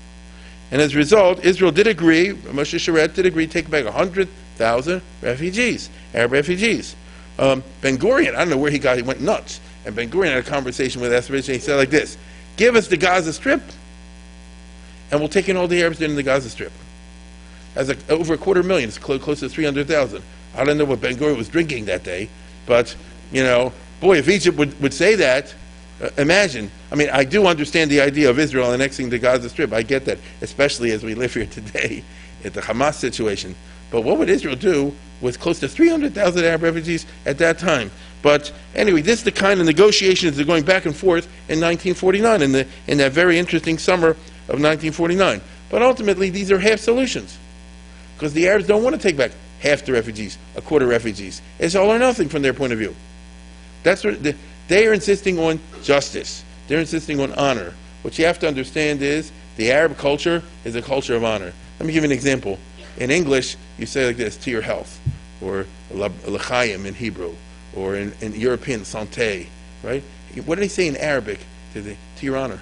And as a result, Israel did agree, Moshe Sharett did agree to take back 100,000 refugees, Arab refugees. Ben-Gurion, I don't know where he went nuts. And Ben-Gurion had a conversation with Esrich, and he said like this, give us the Gaza Strip, and we'll take in all the Arabs in the Gaza Strip. As over 250,000, it's close to 300,000. I don't know what Ben-Gurion was drinking that day, but, boy, if Egypt would say that, imagine. I mean, I do understand the idea of Israel annexing the Gaza Strip. I get that, especially as we live here today at the Hamas situation. But what would Israel do with close to 300,000 Arab refugees at that time? But anyway, this is the kind of negotiations that are going back and forth in 1949, in that very interesting summer of 1949. But ultimately, these are half solutions, because the Arabs don't want to take back half the refugees, a quarter refugees. It's all or nothing from their point of view. That's what they are insisting on justice. They're insisting on honor. What you have to understand is the Arab culture is a culture of honor. Let me give you an example. In English, you say like this, to your health, or l'chaim in Hebrew, or in European, santé, right? What do they say in Arabic? To your honor.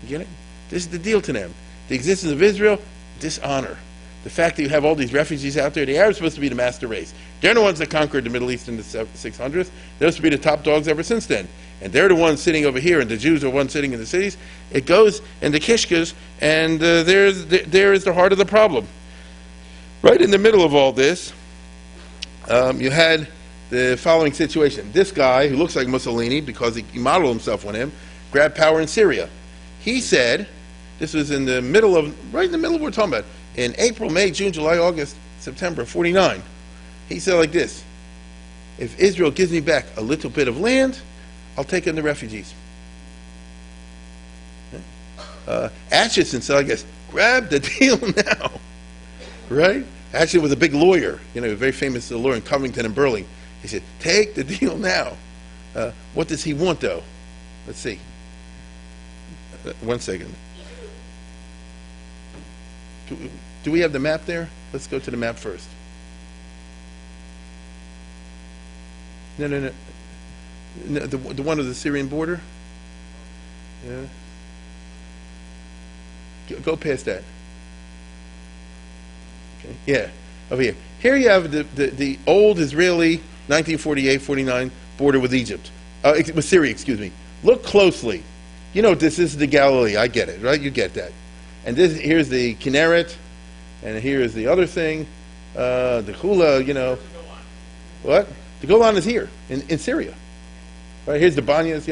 You get it? This is the deal to them. The existence of Israel, dishonor. The fact that you have all these refugees out there, the Arabs are supposed to be the master race. They're the ones that conquered the Middle East in the 600s. They're supposed to be the top dogs ever since then. And they're the ones sitting over here, and the Jews are the ones sitting in the cities. It goes in the kishkas, and there is the heart of the problem. Right in the middle of all this, you had the following situation. This guy, who looks like Mussolini because he modeled himself on him, grabbed power in Syria. He said, this was right in the middle of what we're talking about, in April, May, June, July, August, September, 49. He said like this, if Israel gives me back a little bit of land, I'll take in the refugees. Acheson said, I guess, grab the deal now. Right? Acheson was a big lawyer, a very famous lawyer in Covington and Burling. He said, take the deal now. What does he want, though? Let's see. 1 second. Do we have the map there? Let's go to the map first. No. The one of the Syrian border? Yeah. Go past that. Okay. Yeah, over here. Here you have the old Israeli 1948-49 border with Egypt. With Syria, excuse me. Look closely. This is the Galilee. I get it, right? You get that. And here's the Kinneret, and here is the other thing, the Hula, What? The Golan is here, in Syria. Right, here's the Banyas,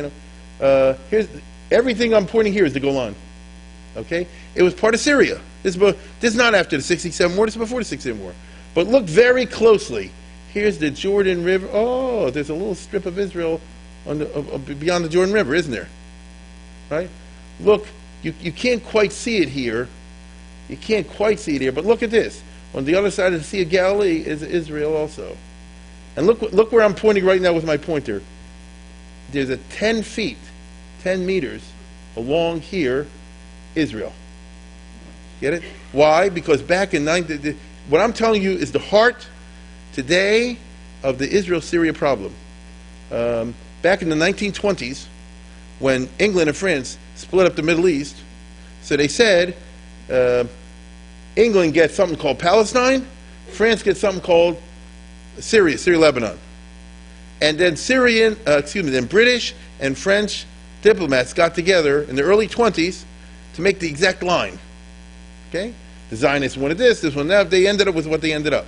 here's everything I'm pointing here is the Golan. Okay? It was part of Syria. This is not after the 67 war, this is before the 67 war. But look very closely. Here's the Jordan River. Oh, there's a little strip of Israel beyond the Jordan River, isn't there? Right? Look, you can't quite see it here. You can't quite see it here, but look at this. On the other side of the Sea of Galilee is Israel also. And look where I'm pointing right now with my pointer. There's a 10 meters along here, Israel. Get it? Why? Because back in what I'm telling you is the heart today of the Israel-Syria problem. Back in the 1920s, when England and France split up the Middle East, so they said England gets something called Palestine, France gets something called Syria, Lebanon. And then then British and French diplomats got together in the early 20s to make the exact line. Okay? The Zionists wanted this wanted that. They ended up with what they ended up.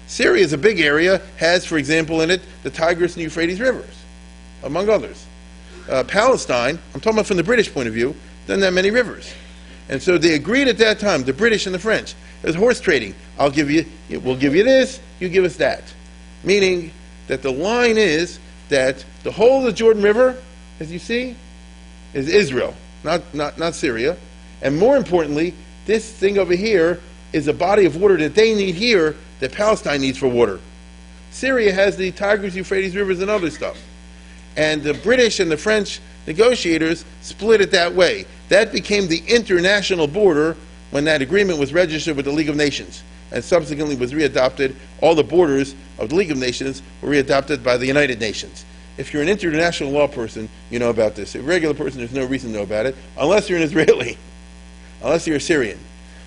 Syria is a big area, has, for example, in it the Tigris and Euphrates rivers, among others. Palestine, I'm talking about from the British point of view, doesn't have many rivers. And so they agreed at that time, the British and the French, there's horse trading. We'll give you this, you give us that. Meaning that the line is that the whole of the Jordan River, as you see, is Israel, not Syria. And more importantly, this thing over here is a body of water that they need here that Palestine needs for water. Syria has the Tigris, Euphrates rivers and other stuff. And the British and the French negotiators split it that way. That became the international border when that agreement was registered with the League of Nations. and subsequently was readopted. All the borders of the League of Nations were readopted by the United Nations. If you're an international law person, you know about this. If you're a regular person, there's no reason to know about it, unless you're an Israeli, unless you're a Syrian.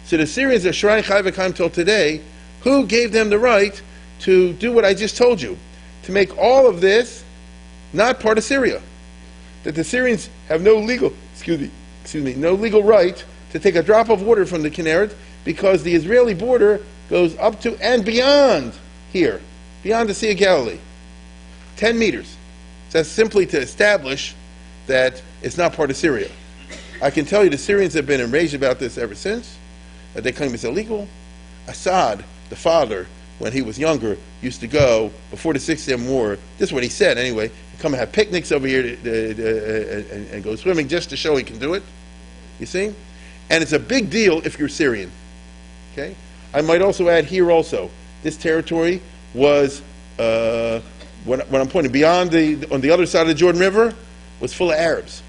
So the Syrians are Shrine Chai V'Chaim till today. Who gave them the right to do what I just told you? To make all of this not part of Syria. That the Syrians have no legal, no legal right to take a drop of water from the Kinneret, because the Israeli border goes up to and beyond here, beyond the Sea of Galilee. 10 meters. So that's simply to establish that it's not part of Syria. I can tell you the Syrians have been enraged about this ever since, that they claim it's illegal. Assad, the father, when he was younger, used to go, before the 6 a.m. war, this is what he said anyway, come and have picnics over here and go swimming just to show he can do it. You see? And it's a big deal if you're Syrian. Okay? I might also add here also, this territory was, when I'm pointing beyond on the other side of the Jordan River, was full of Arabs.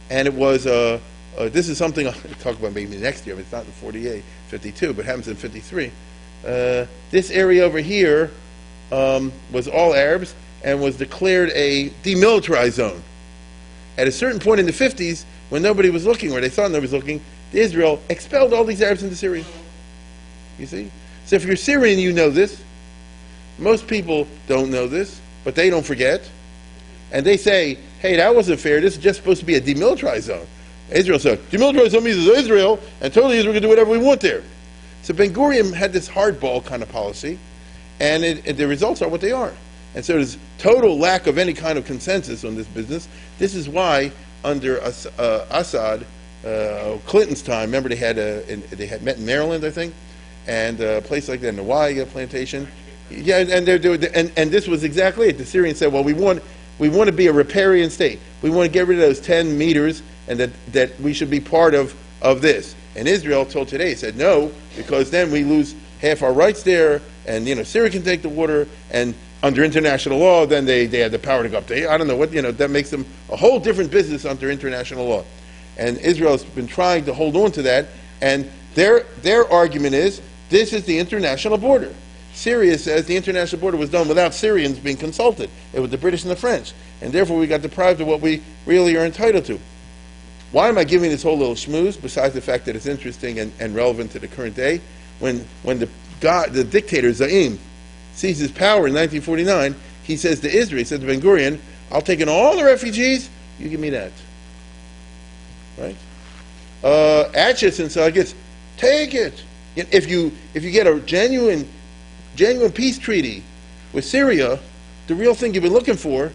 And it was, this is something I'll talk about maybe next year, but it's not in 48, 52, but it happens in 53. This area over here was all Arabs and was declared a demilitarized zone. At a certain point in the 50s, when nobody was looking, or they thought nobody was looking, Israel expelled all these Arabs into Syria. You see? So if you're Syrian, you know this. Most people don't know this, but they don't forget. And they say, hey, that wasn't fair. This is just supposed to be a demilitarized zone. Israel said, demilitarized zone means it's Israel, and totally Israel can do whatever we want there. So Ben-Gurion had this hardball kind of policy, and the results are what they are. And so there's total lack of any kind of consensus on this business. This is why under Assad, Clinton's time, remember they had met in Maryland, I think, and a place like that in the Y plantation. Yeah, and this was exactly it. The Syrians said, well, we want to be a riparian state. We want to get rid of those 10 meters, and that we should be part of this. And Israel till today said no, because then we lose half our rights there, and Syria can take the water, and under international law, then they have the power to go up there. I don't know what, that makes them a whole different business under international law. And Israel has been trying to hold on to that, and their argument is, this is the international border. Syria says the international border was done without Syrians being consulted. It was the British and the French. And therefore we got deprived of what we really are entitled to. Why am I giving this whole little schmooze, besides the fact that it's interesting and relevant to the current day? When the dictator, Zaim, seizes power in 1949, he says to Israel, he said to Ben-Gurion, I'll take in all the refugees, you give me that. Right? Atchison, so I guess, take it. If you get a genuine peace treaty with Syria, the real thing you've been looking for,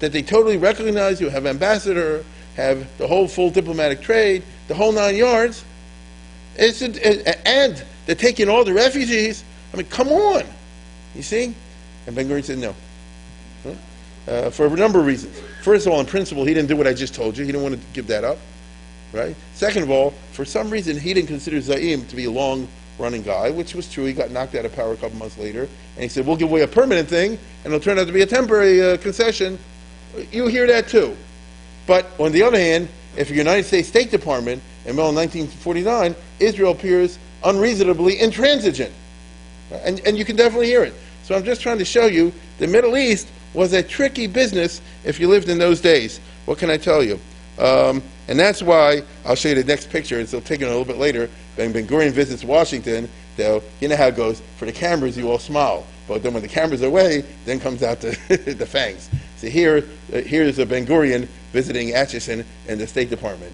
that they totally recognize you, have ambassador, have the whole full diplomatic trade, the whole 9 yards, and they're taking all the refugees. I mean, come on. You see? And Ben-Gurion said no. For a number of reasons. First of all, in principle, he didn't do what I just told you. He didn't want to give that up. Right? Second of all, for some reason, he didn't consider Zaim to be a long-running guy, which was true. He got knocked out of power a couple months later. And he said, we'll give away a permanent thing, and it'll turn out to be a temporary concession. You hear that too. But on the other hand, if the United States State Department, in 1949, Israel appears unreasonably intransigent. And you can definitely hear it. So I'm just trying to show you the Middle East was a tricky business if you lived in those days. What can I tell you? And that's why, I'll show you the next picture, and so take it a little bit later. When Ben-Gurion visits Washington, you know how it goes. For the cameras, you all smile. But then when the cameras are away, then comes out the fangs. So here's a Ben-Gurion visiting Atchison in the State Department.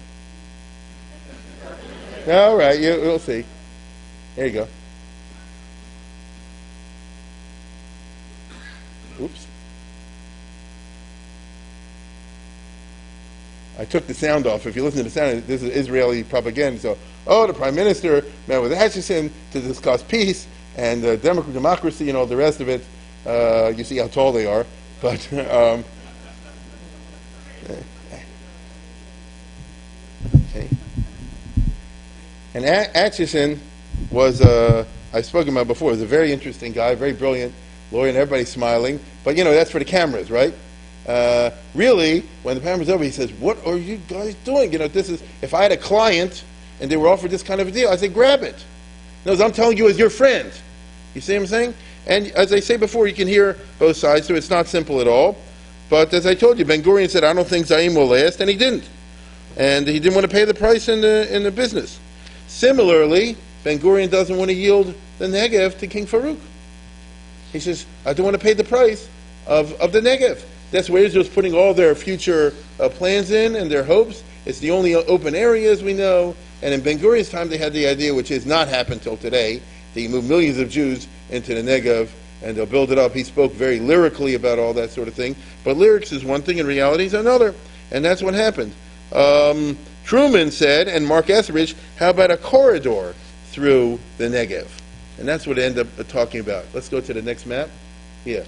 All right, we'll see. There you go. Oops. I took the sound off. If you listen to the sound, this is Israeli propaganda. So, the Prime Minister met with Atchison to discuss peace and democracy and all the rest of it. You see how tall they are. But okay. And Atchison was, I've spoken about before, was a very interesting guy, very brilliant lawyer, and everybody's smiling. But, that's for the cameras, right? Really, when the camera's over, he says, what are you guys doing? This is, if I had a client and they were offered this kind of a deal, I'd say, grab it. No, I'm telling you as your friend. You see what I'm saying? And as I say before, you can hear both sides, so it's not simple at all. But as I told you, Ben-Gurion said, I don't think Zaim will last, and he didn't. And he didn't want to pay the price in the business. Similarly, Ben-Gurion doesn't want to yield the Negev to King Farouk. He says, I don't want to pay the price of the Negev. That's where Israel's putting all their future plans in and their hopes. It's the only open areas we know. And in Ben-Gurion's time, they had the idea, which has not happened till today, they move millions of Jews into the Negev, and they'll build it up. He spoke very lyrically about all that sort of thing. But lyrics is one thing, and reality is another. And that's what happened. Truman said, and Mark Etheridge, how about a corridor through the Negev? And that's what they end up talking about. Let's go to the next map. Yeah.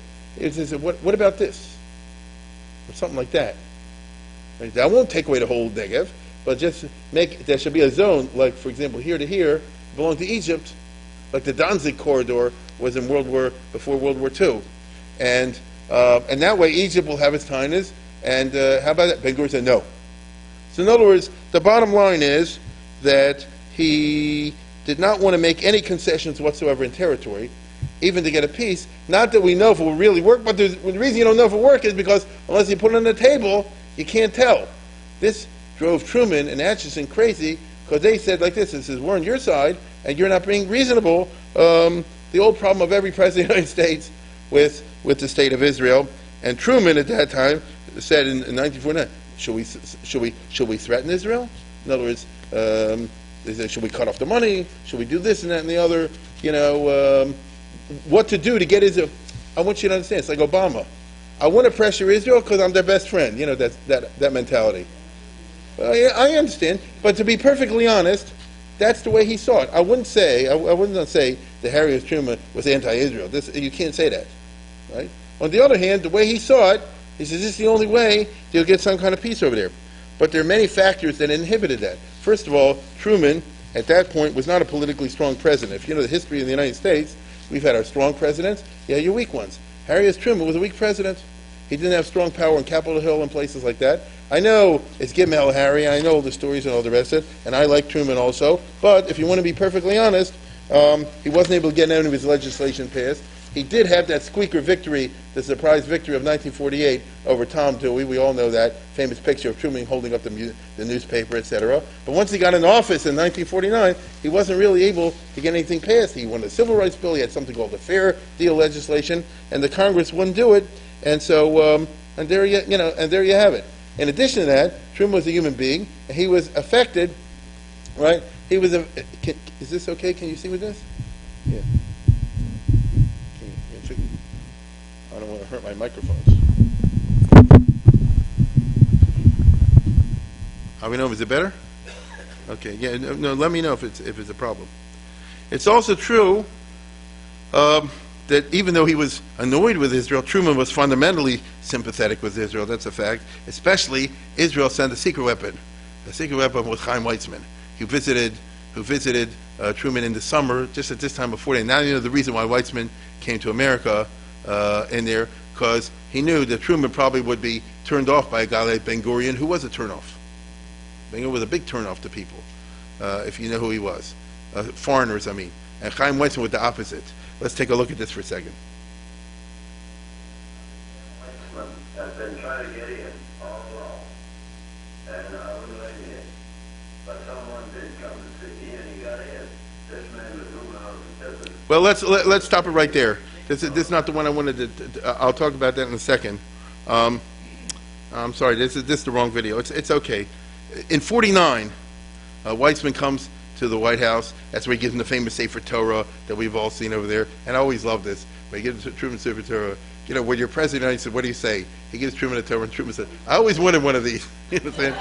What about this? Or something like that. Right? That won't take away the whole Negev, but just there should be a zone, like, for example, here to here, belong to Egypt, like the Danzig corridor was in before World War II. And that way Egypt will have its tainas, and how about that? Ben-Gurion said no. So in other words, the bottom line is that he did not want to make any concessions whatsoever in territory, even to get a peace. Not that we know if it will really work, but the reason you don't know if it will work is because unless you put it on the table, you can't tell. This drove Truman and Atchison crazy, because they said like this, we're on your side, and you're not being reasonable. The old problem of every president of the United States with the state of Israel. And Truman at that time said in 1949, should we threaten Israel? In other words, they said, should we cut off the money? Should we do this and that and the other? What to do to get Israel? I want you to understand, it's like Obama. I want to pressure Israel because I'm their best friend. That mentality. I understand, but to be perfectly honest, that's the way he saw it. I wouldn't say that Harry S. Truman was anti-Israel. You can't say that, right? On the other hand, the way he saw it, he says this is the only way you'll get some kind of peace over there. But there are many factors that inhibited that. First of all, Truman, at that point, was not a politically strong president. If you know the history of the United States, we've had our strong presidents, your weak ones. Harry S. Truman was a weak president. He didn't have strong power on Capitol Hill and places like that. I know it's Gimel Harry, I know all the stories and all the rest of it, and I like Truman also, but if you want to be perfectly honest, he wasn't able to get any of his legislation passed. He did have that squeaker victory, the surprise victory of 1948 over Tom Dewey. We all know that famous picture of Truman holding up the newspaper, etc. But once he got in office in 1949, he wasn't really able to get anything passed. He won the Civil Rights Bill. He had something called the Fair Deal legislation, and the Congress wouldn't do it. And so, and there you have it. In addition to that, Truman was a human being, and he was affected, right? Is this okay? Can you see with this? Yeah. I don't want to hurt my microphones. How we know? Is it better? Okay. Yeah. No. Let me know if it's a problem. It's also true that even though he was annoyed with Israel, Truman was fundamentally sympathetic with Israel. That's a fact. Especially, Israel sent a secret weapon. The secret weapon was Chaim Weizmann, who visited Truman in the summer, just at this time before. Now you know the reason why Weizmann came to America in there, because he knew that Truman probably would be turned off by a guy like Ben-Gurion, who was a turnoff. Ben-Gurion was a big turnoff to people, if you know who he was. Foreigners, I mean. And Chaim Weizmann was the opposite. Let's take a look at this for a second. Weizmann has been trying to get in all along, and I wouldn't let him in. But someone did come to see me, and he got in. This man was moving on to business. Well, let's stop it right there. This is not the one I wanted to. I'll talk about that in a second. I'm sorry. This is the wrong video. It's okay. In '49, Weizmann comes to the White House. That's where he gives him the famous Sefer Torah that we've all seen over there. And I always love this. When he gives Truman Sefer Torah, when you're president, he said, "What do you say?" He gives Truman a Torah, and Truman said, "I always wanted one of these." You know what I'm saying?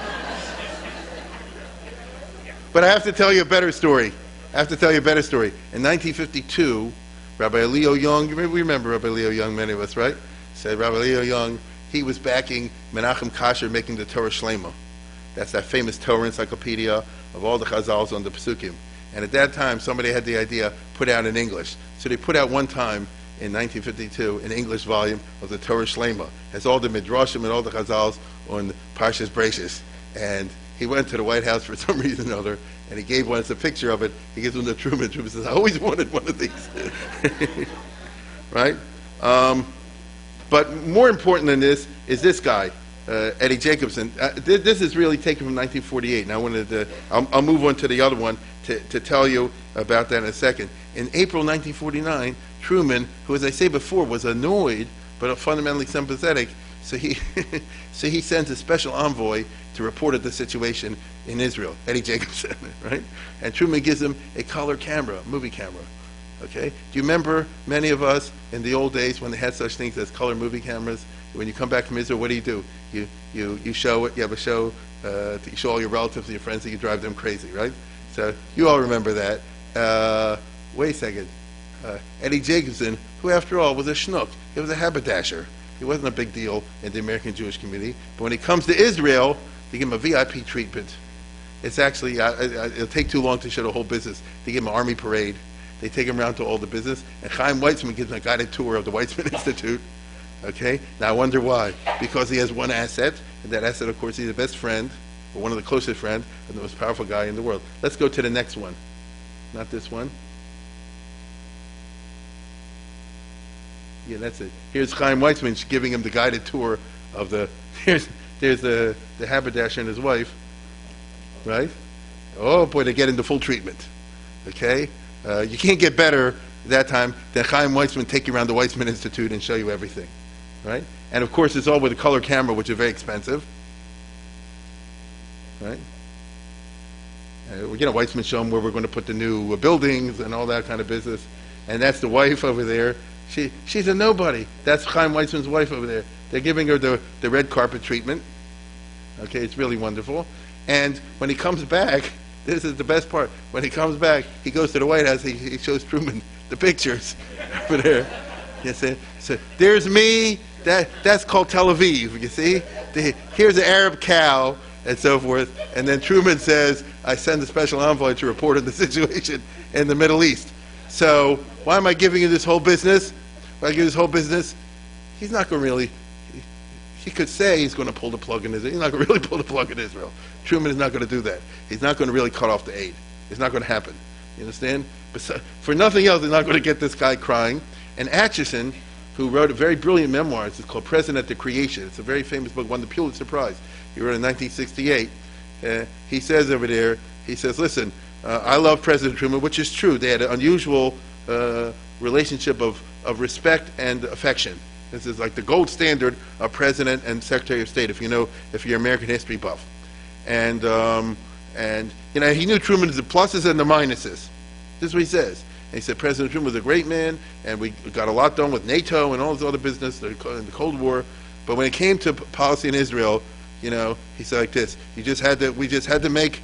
But I have to tell you a better story. In 1952, Rabbi Leo Young, we remember Rabbi Leo Young, many of us, right? Said Rabbi Leo Young, he was backing Menachem Kasher making the Torah Shlema. That's that famous Torah encyclopedia of all the Chazals on the Pesukim. And at that time, somebody had the idea, put out in English. So they put out one time in 1952 an English volume of the Torah Shlema. It has all the Midrashim and all the Chazals on Parshas Bereishis. And he went to the White House for some reason or other, and he gave one, it's a picture of it, he gives one to Truman. Truman says, I always wanted one of these. Right? But more important than this is this guy, Eddie Jacobson. This is really taken from 1948, and I wanted to, I'll move on to the other one to tell you about that in a second. In April 1949, Truman, who, as I say before, was annoyed but fundamentally sympathetic, so he so he sends a special envoy to report at the situation in Israel, Eddie Jacobson, right? And Truman gives him a color camera, movie camera. Okay? Do you remember many of us in the old days when they had such things as color movie cameras? When you come back from Israel, what do? You show it. You have a show. You show all your relatives and your friends, and you drive them crazy, right? So you all remember that. Wait a second. Eddie Jacobson, who after all was a schnook, he was a haberdasher. He wasn't a big deal in the American Jewish community. But when he comes to Israel, they give him a VIP treatment. It's actually, it'll take too long to show the whole business. They give him an army parade. They take him around to all the business. And Chaim Weizmann gives him a guided tour of the Weizmann Institute. Okay? Now I wonder why. Because he has one asset, and that asset, of course, he's the best friend, or one of the closest friends, and the most powerful guy in the world. Let's go to the next one. Not this one. Yeah, that's it. Here's Chaim Weizmann giving him the guided tour of the. There's the haberdasher and his wife, right? Oh boy, they get into full treatment. Okay, you can't get better that time than Chaim Weizmann take you around the Weizmann Institute and show you everything, right? And of course, it's all with a color camera, which is very expensive, right? Weizmann show them where we're going to put the new buildings and all that kind of business, and that's the wife over there. She's a nobody. That's Chaim Weizmann's wife over there. They're giving her the red carpet treatment. Okay, it's really wonderful. And when he comes back, this is the best part. When he comes back, he goes to the White House. He shows Truman the pictures over there. You see? So there's me. That's called Tel Aviv. You see? Here's an Arab cow and so forth. And then Truman says, I send a special envoy to report on the situation in the Middle East. So why am I giving you this whole business? Why I give this whole business? He's not going to really. He could say he's going to pull the plug in Israel. He's not going to really pull the plug in Israel. Truman is not going to do that. He's not going to really cut off the aid. It's not going to happen. You understand? But for nothing else, he's not going to get this guy crying. And Atchison, who wrote a very brilliant memoir, it's called President to Creation. It's a very famous book, won the Pulitzer Prize. He wrote it in 1968. He says over there, he says, listen, I love President Truman, which is true. They had an unusual relationship of respect and affection. This is like the gold standard of President and Secretary of State, if you're an American history buff. And he knew Truman as the pluses and the minuses. This is what he says. And he said President Truman was a great man, and we got a lot done with NATO and all this other business in the Cold War. But when it came to policy in Israel, he said like this: we just had to make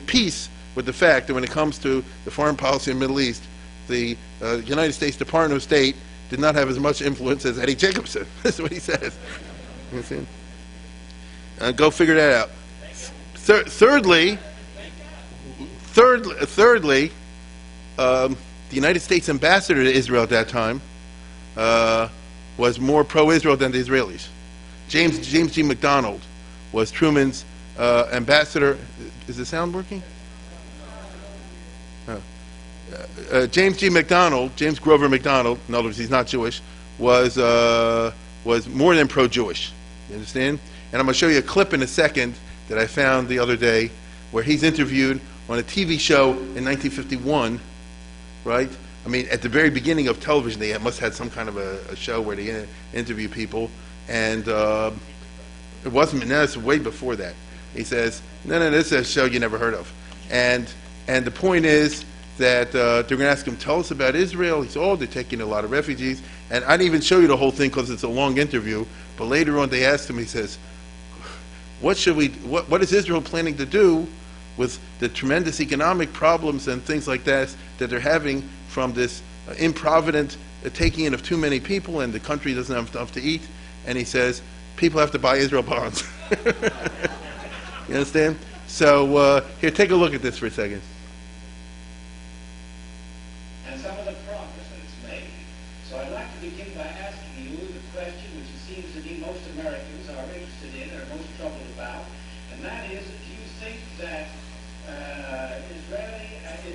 peace with the fact that when it comes to the foreign policy in the Middle East, the United States Department of State did not have as much influence as Eddie Jacobson. That's what he says. You see? Go figure that out. Thirdly, the United States ambassador to Israel at that time was more pro-Israel than the Israelis. James G. McDonald was Truman's ambassador. Is the sound working? James Grover McDonald, in other words, he's not Jewish, was more than pro-Jewish. You understand? And I'm going to show you a clip in a second that I found the other day where he's interviewed on a TV show in 1951, right? I mean, at the very beginning of television, they must have had some kind of a show where they interview people, and it wasn't, no, it's way before that. He says, no, this is a show you never heard of. And the point is that they're going to ask him, tell us about Israel. He said, they're taking a lot of refugees. And I didn't even show you the whole thing because it's a long interview, but later on they asked him, he says, what is Israel planning to do with the tremendous economic problems and things like that they're having from this improvident taking in of too many people, and the country doesn't have enough to eat? And he says, people have to buy Israel bonds. You understand? So here, take a look at this for a second. And some of the progress that it's made. So I'd like to begin by asking you the question which it seems to me most Americans are interested in or most troubled about, and and that is, do you think that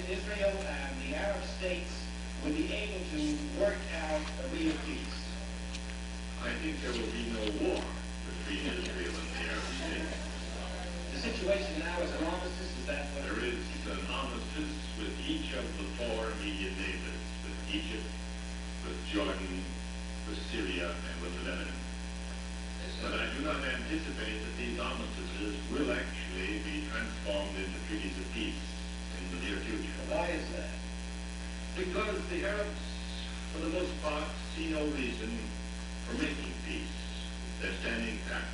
Israel and the Arab states would be able to work out a real peace? I think there will be no war between Israel and the Arab states. The situation now is an armistice, is that what There is an armistice with each of the four immediate neighbors, with Egypt, with Jordan, with Syria, and with Lebanon. But I do not anticipate that these armistices will actually be transformed into treaties of peace in the near future. Why is that? Because the Arabs, for the most part, see no reason for making peace. They're standing pat.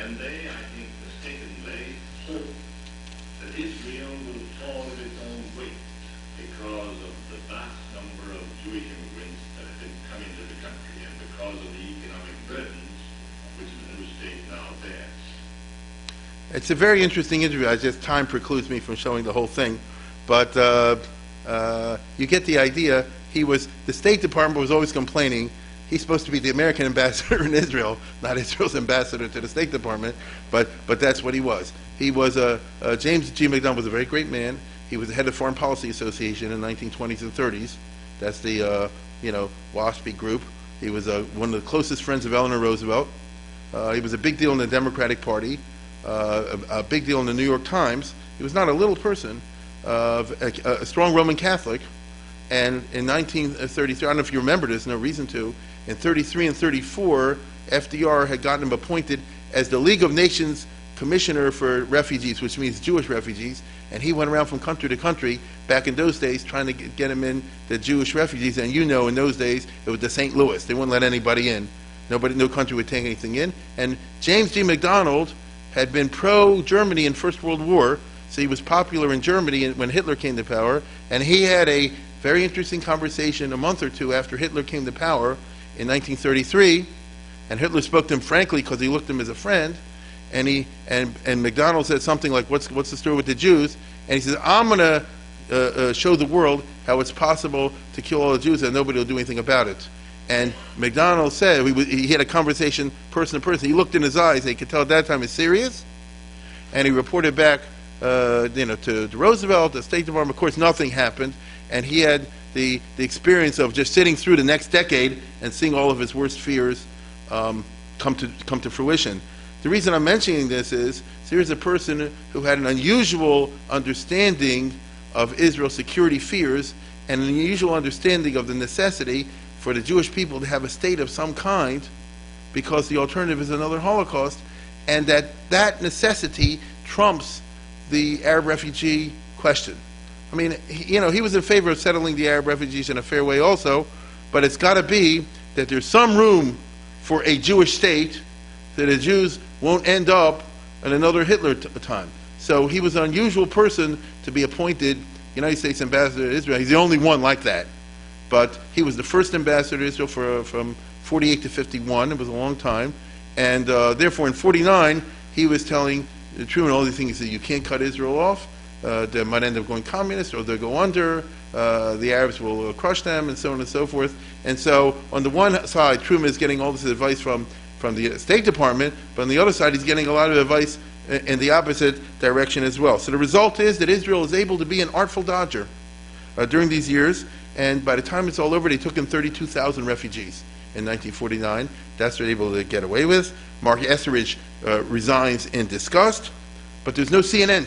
And they, I think, mistakenly hope that Israel will fall of its own weight because of the vast number of Jewish immigrants that have been coming to the country and because of the economic burdens which the new state now bears. It's a very interesting interview. I just time precludes me from showing the whole thing, but you get the idea. The State Department was always complaining. He's supposed to be the American ambassador in Israel, not Israel's ambassador to the State Department, but that's what he was. He was James G. McDonald was a very great man. He was the head of Foreign Policy Association in the 1920s and 30s. That's the WASPy group. He was one of the closest friends of Eleanor Roosevelt. He was a big deal in the Democratic Party, a big deal in the New York Times. He was not a little person, a strong Roman Catholic. And in 1933, I don't know if you remember this, no reason to, in 33 and 34, FDR had gotten him appointed as the League of Nations Commissioner for Refugees, which means Jewish refugees, and he went around from country to country back in those days trying to get him in the Jewish refugees. And in those days, it was the St. Louis. They wouldn't let anybody in. No country would take anything in. And James G. McDonald had been pro-Germany in First World War, so he was popular in Germany when Hitler came to power, and he had a very interesting conversation a month or two after Hitler came to power in 1933, and Hitler spoke to him frankly because he looked at him as a friend, and McDonald said something like, what's the story with the Jews? And he says, I'm going to show the world how it's possible to kill all the Jews and nobody will do anything about it. And McDonald said, he had a conversation person to person. He looked in his eyes, and he could tell at that time he's serious, and he reported back to Roosevelt, the State Department. Of course, nothing happened, and he had the experience of just sitting through the next decade and seeing all of his worst fears come to fruition. The reason I'm mentioning this is here's a person who had an unusual understanding of Israel's security fears and an unusual understanding of the necessity for the Jewish people to have a state of some kind because the alternative is another Holocaust, and that necessity trumps the Arab refugee question. I mean, he was in favor of settling the Arab refugees in a fair way also, but it's got to be that there's some room for a Jewish state, that the Jews won't end up in another Hitler time. So he was an unusual person to be appointed United States ambassador to Israel. He's the only one like that. But he was the first ambassador to Israel from 48 to 51. It was a long time. And therefore, in 49, he was telling Truman all these things. He said, you can't cut Israel off. They might end up going communist, or they'll go under. The Arabs will crush them, and so on and so forth. And so, on the one side, Truman is getting all this advice from the State Department, but on the other side, he's getting a lot of advice in the opposite direction as well. So the result is that Israel is able to be an artful dodger during these years, and by the time it's all over, they took in 32,000 refugees in 1949. That's what they're able to get away with. Mark Etheridge resigns in disgust, but there's no CNN.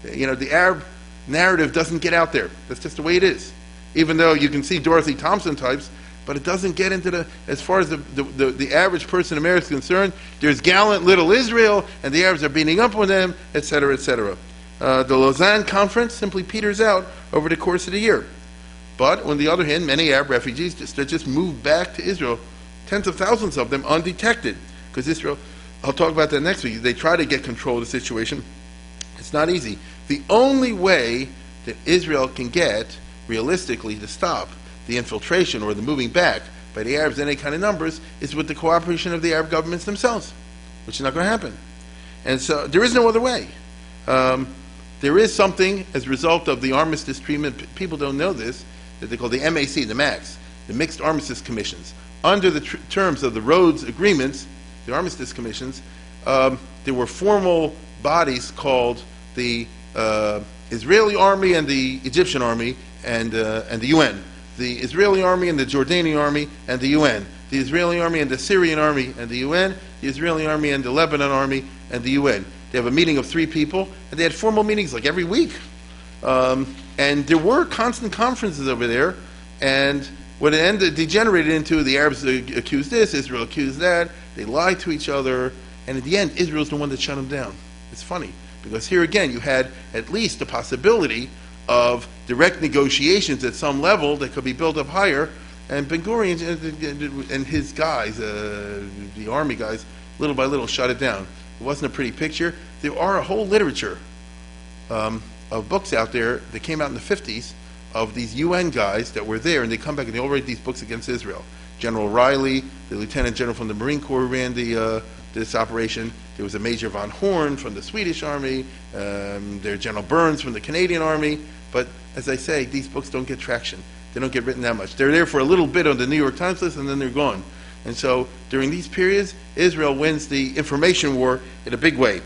The Arab narrative doesn't get out there. That's just the way it is. Even though you can see Dorothy Thompson types, but it doesn't get into as far as the average person in America is concerned, there's gallant little Israel, and the Arabs are beating up on them, etc., etc. The Lausanne Conference simply peters out over the course of the year. But, on the other hand, many Arab refugees just moved back to Israel, tens of thousands of them undetected, because Israel, I'll talk about that next week, they try to get control of the situation. It's not easy. The only way that Israel can get, realistically, to stop the infiltration or the moving back by the Arabs in any kind of numbers is with the cooperation of the Arab governments themselves, which is not going to happen. And so there is no other way. There is something as a result of the armistice treatment, people don't know this, that they call the MAC, the MACs, the Mixed Armistice Commissions. Under the terms of the Rhodes Agreements, the armistice commissions, there were formal bodies called the Israeli army and the Egyptian army and the UN. The Israeli army and the Jordanian army and the UN. The Israeli army and the Syrian army and the UN. The Israeli army and the Lebanon army and the UN. They have a meeting of 3 people, and they had formal meetings like every week. And there were constant conferences over there, and what it degenerated into, the Arabs accused this, Israel accused that, they lied to each other, and at the end, Israel's the one that shut them down. It's funny, because here again, you had at least the possibility of direct negotiations at some level that could be built up higher, and Ben-Gurion and his guys, the army guys, little by little shut it down. It wasn't a pretty picture. There are a whole literature of books out there that came out in the 50s of these UN guys that were there, and they come back and they all write these books against Israel. General Riley, the lieutenant general from the Marine Corps, who ran this operation. There was a Major von Horn from the Swedish Army. There's General Burns from the Canadian Army. But as I say, these books don't get traction. They don't get written that much. They're there for a little bit on the New York Times list, and then they're gone. And so during these periods, Israel wins the information war in a big way.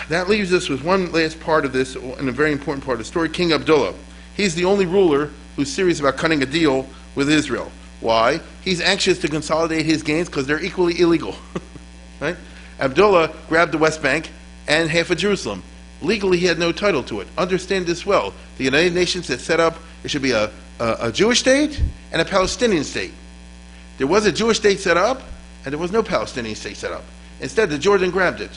That leaves us with one last part of this, and a very important part of the story, King Abdullah. He's the only ruler who's serious about cutting a deal with Israel. Why? He's anxious to consolidate his gains because they're equally illegal. Right? Abdullah grabbed the West Bank and half of Jerusalem. Legally, he had no title to it. Understand this well. The United Nations had set up, it should be a Jewish state and a Palestinian state. There was a Jewish state set up, and there was no Palestinian state set up. Instead, the Jordan grabbed it.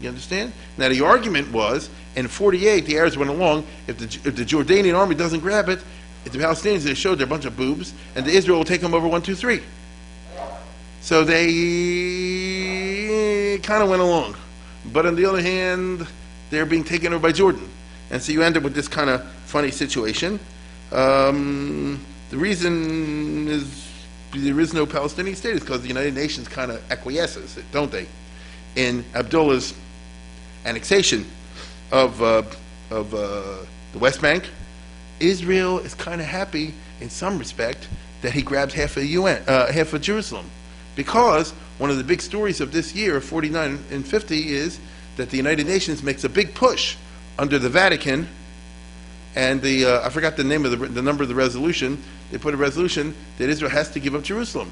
You understand? Now, the argument was, in 48, the Arabs went along, if the Jordanian army doesn't grab it, if the Palestinians, they showed they're a bunch of boobs, and Israel will take them over 1, 2, 3. So they kind of went along. But on the other hand, they're being taken over by Jordan. And so you end up with this kind of funny situation. The reason is there is no Palestinian state is because the United Nations kind of acquiesces, don't they, in Abdullah's annexation of the West Bank. Israel is kind of happy, in some respect, that he grabs half of Jerusalem, because one of the big stories of this year, 49 and 50, is that the United Nations makes a big push under the Vatican, and I forgot the name of the number of the resolution. They put a resolution that Israel has to give up Jerusalem,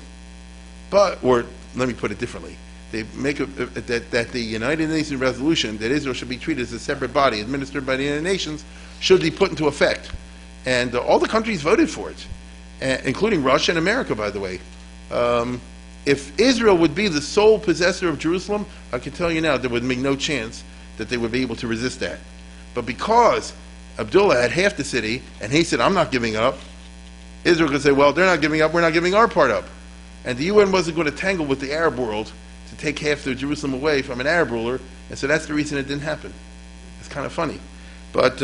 or let me put it differently. They make that the United Nations resolution that Israel should be treated as a separate body administered by the United Nations should be put into effect. And all the countries voted for it, including Russia and America, by the way. If Israel would be the sole possessor of Jerusalem, I can tell you now there would be no chance that they would be able to resist that. But because Abdullah had half the city, and he said, I'm not giving up, Israel could say, well, they're not giving up, we're not giving our part up. And the UN wasn't going to tangle with the Arab world to take half of Jerusalem away from an Arab ruler, and so that's the reason it didn't happen. It's kind of funny. But,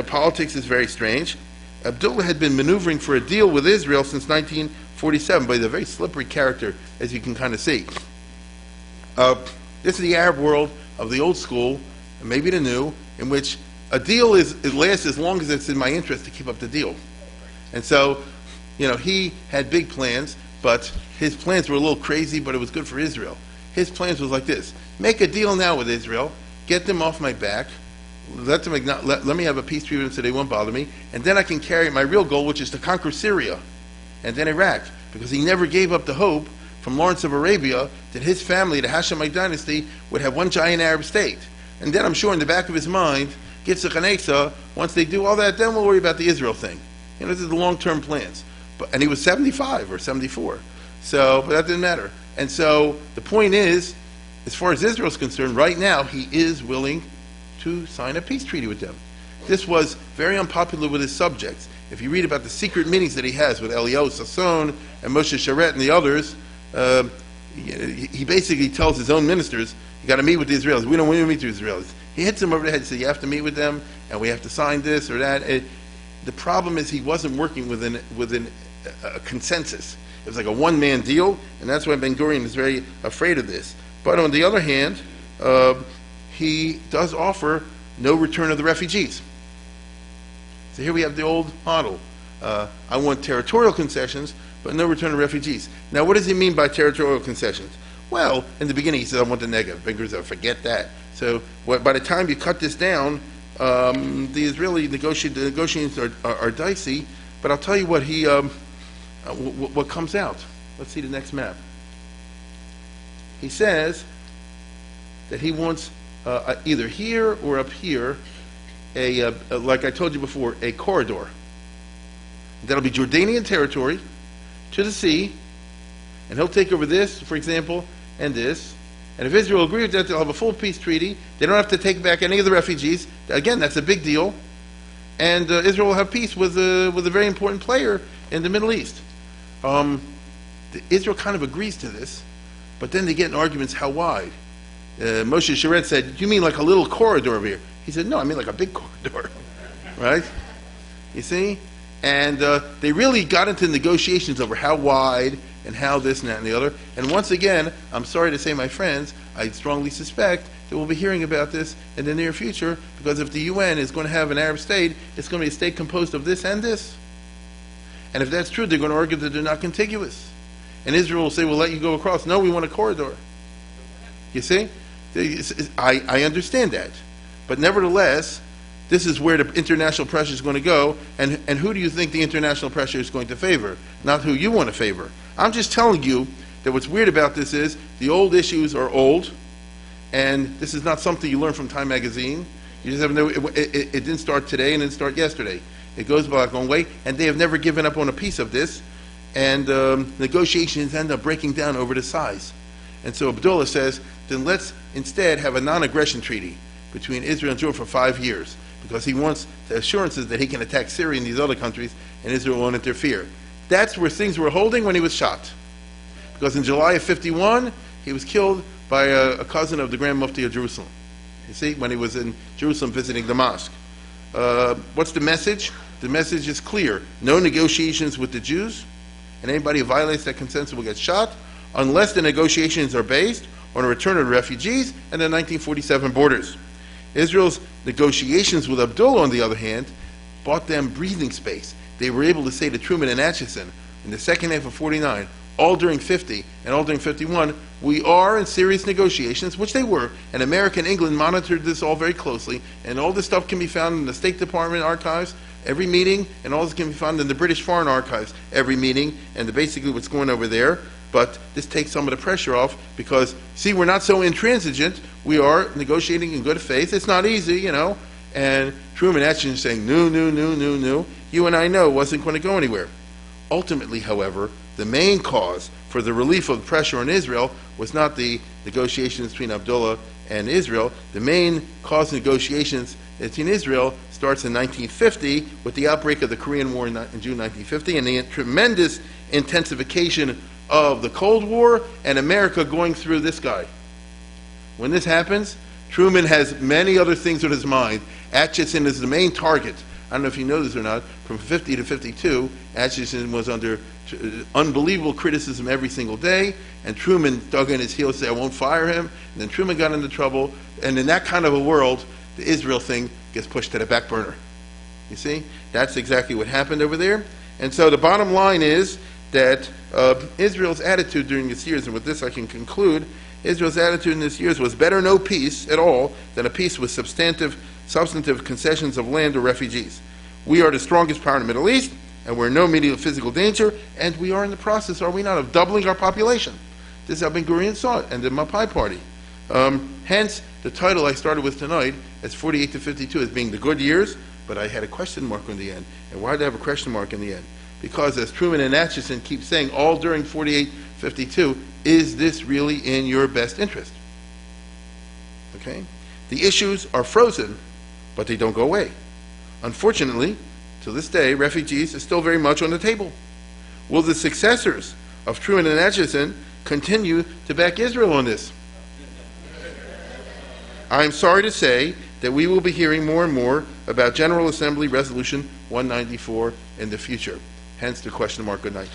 politics is very strange. Abdullah had been maneuvering for a deal with Israel since 1947, but he's a very slippery character, as you can kind of see. This is the Arab world of the old school, and maybe the new, in which a deal lasts as long as it's in my interest to keep up the deal. And so, he had big plans, but his plans were a little crazy, but it was good for Israel. His plans was like this: make a deal now with Israel, get them off my back, let me have a peace treaty so they won't bother me, and then I can carry my real goal, which is to conquer Syria and then Iraq, because he never gave up the hope from Lawrence of Arabia that his family, the Hashemite dynasty, would have one giant Arab state. And then I'm sure in the back of his mind, Yitzhak and Asa, once they do all that, then we'll worry about the Israel thing. This is the long-term plans. And he was 75 or 74. But that didn't matter. And so the point is, as far as Israel is concerned, right now he is willing to sign a peace treaty with them. This was very unpopular with his subjects. If you read about the secret meetings that he has with Eliyahu Sasson and Moshe Sharet and the others, he basically tells his own ministers, you got to meet with the Israelis. We don't want to meet with the Israelis. He hits them over the head and says, you have to meet with them, and we have to sign this or that. The problem is he wasn't working within a consensus. It was like a one-man deal, and that's why Ben-Gurion is very afraid of this. But on the other hand, he does offer no return of the refugees. So here we have the old model. I want territorial concessions, but no return of refugees. Now, what does he mean by territorial concessions? Well, in the beginning, he said, I want the negative. Fingers up, forget that. So by the time you cut this down, the Israeli negotiations are dicey, but I'll tell you what what comes out. Let's see the next map. He says that he wants either here or up here, like I told you before, a corridor. That'll be Jordanian territory to the sea, and he'll take over this, for example, and this. And if Israel agrees with that, they'll have a full peace treaty. They don't have to take back any of the refugees. Again, that's a big deal. And Israel will have peace with a very important player in the Middle East. Israel kind of agrees to this, but then they get in arguments how wide. Moshe Sharet said, you mean like a little corridor over here? He said, no, I mean like a big corridor. Right? You see? And they really got into negotiations over how wide and how this and that and the other. And once again, I'm sorry to say, my friends, I strongly suspect that we'll be hearing about this in the near future, because if the UN is going to have an Arab state, it's going to be a state composed of this and this. And if that's true, they're going to argue that they're not contiguous. And Israel will say, we'll let you go across. No, we want a corridor. You see? I understand that. But nevertheless, this is where the international pressure is going to go, and who do you think the international pressure is going to favor? Not who you want to favor. I'm just telling you that what's weird about this is the old issues are old, and this is not something you learn from Time Magazine. You just have no. It didn't start today and didn't start yesterday. It goes back a long way, and they have never given up on a piece of this, and negotiations end up breaking down over the size. And so Abdullah says, then let's instead have a non-aggression treaty between Israel and Jordan for 5 years, because he wants the assurances that he can attack Syria and these other countries, and Israel won't interfere. That's where things were holding when he was shot. Because in July of 51, he was killed by a cousin of the Grand Mufti of Jerusalem. You see, when he was in Jerusalem visiting the mosque. What's the message? The message is clear. No negotiations with the Jews, and anybody who violates that consensus will get shot, unless the negotiations are based on a return of the refugees and the 1947 borders. Israel's negotiations with Abdullah, on the other hand, bought them breathing space. They were able to say to Truman and Acheson in the second half of 49, all during 50 and all during 51, we are in serious negotiations, which they were, and America and England monitored this all very closely, and all this stuff can be found in the State Department archives, every meeting, and all this can be found in the British Foreign Archives, every meeting, and basically what's going over there. But this takes some of the pressure off, because, see, we're not so intransigent. We are negotiating in good faith. It's not easy, you know. And Truman Acheson saying, no. You and I know it wasn't going to go anywhere. Ultimately, however, the main cause for the relief of pressure on Israel was not the negotiations between Abdullah and Israel. The main cause of negotiations between Israel starts in 1950 with the outbreak of the Korean War in June 1950 and the tremendous intensification of the Cold War and America going through this guy. When this happens, Truman has many other things on his mind. Acheson is the main target. I don't know if you know this or not. From 50 to 52, Acheson was under unbelievable criticism every single day, and Truman dug in his heels and said, I won't fire him. And then Truman got into trouble, and in that kind of a world, the Israel thing gets pushed to the back burner. You see? That's exactly what happened over there. And so the bottom line is that Israel's attitude during this years, and with this I can conclude, Israel's attitude in this years was better no peace at all than a peace with substantive concessions of land or refugees. We are the strongest power in the Middle East, and we're in no immediate physical danger, and we are in the process, are we not, of doubling our population. This is how Ben Gurion saw it, and the Mapai Party. Hence, the title I started with tonight as 48 to 52 as being the good years, but I had a question mark on the end. And why did I have a question mark in the end? Because as Truman and Acheson keep saying all during 48-52, is this really in your best interest? Okay? The issues are frozen, but they don't go away. Unfortunately, to this day, refugees are still very much on the table. Will the successors of Truman and Acheson continue to back Israel on this? I'm sorry to say that we will be hearing more and more about General Assembly Resolution 194 in the future. Hence the question mark. Good night.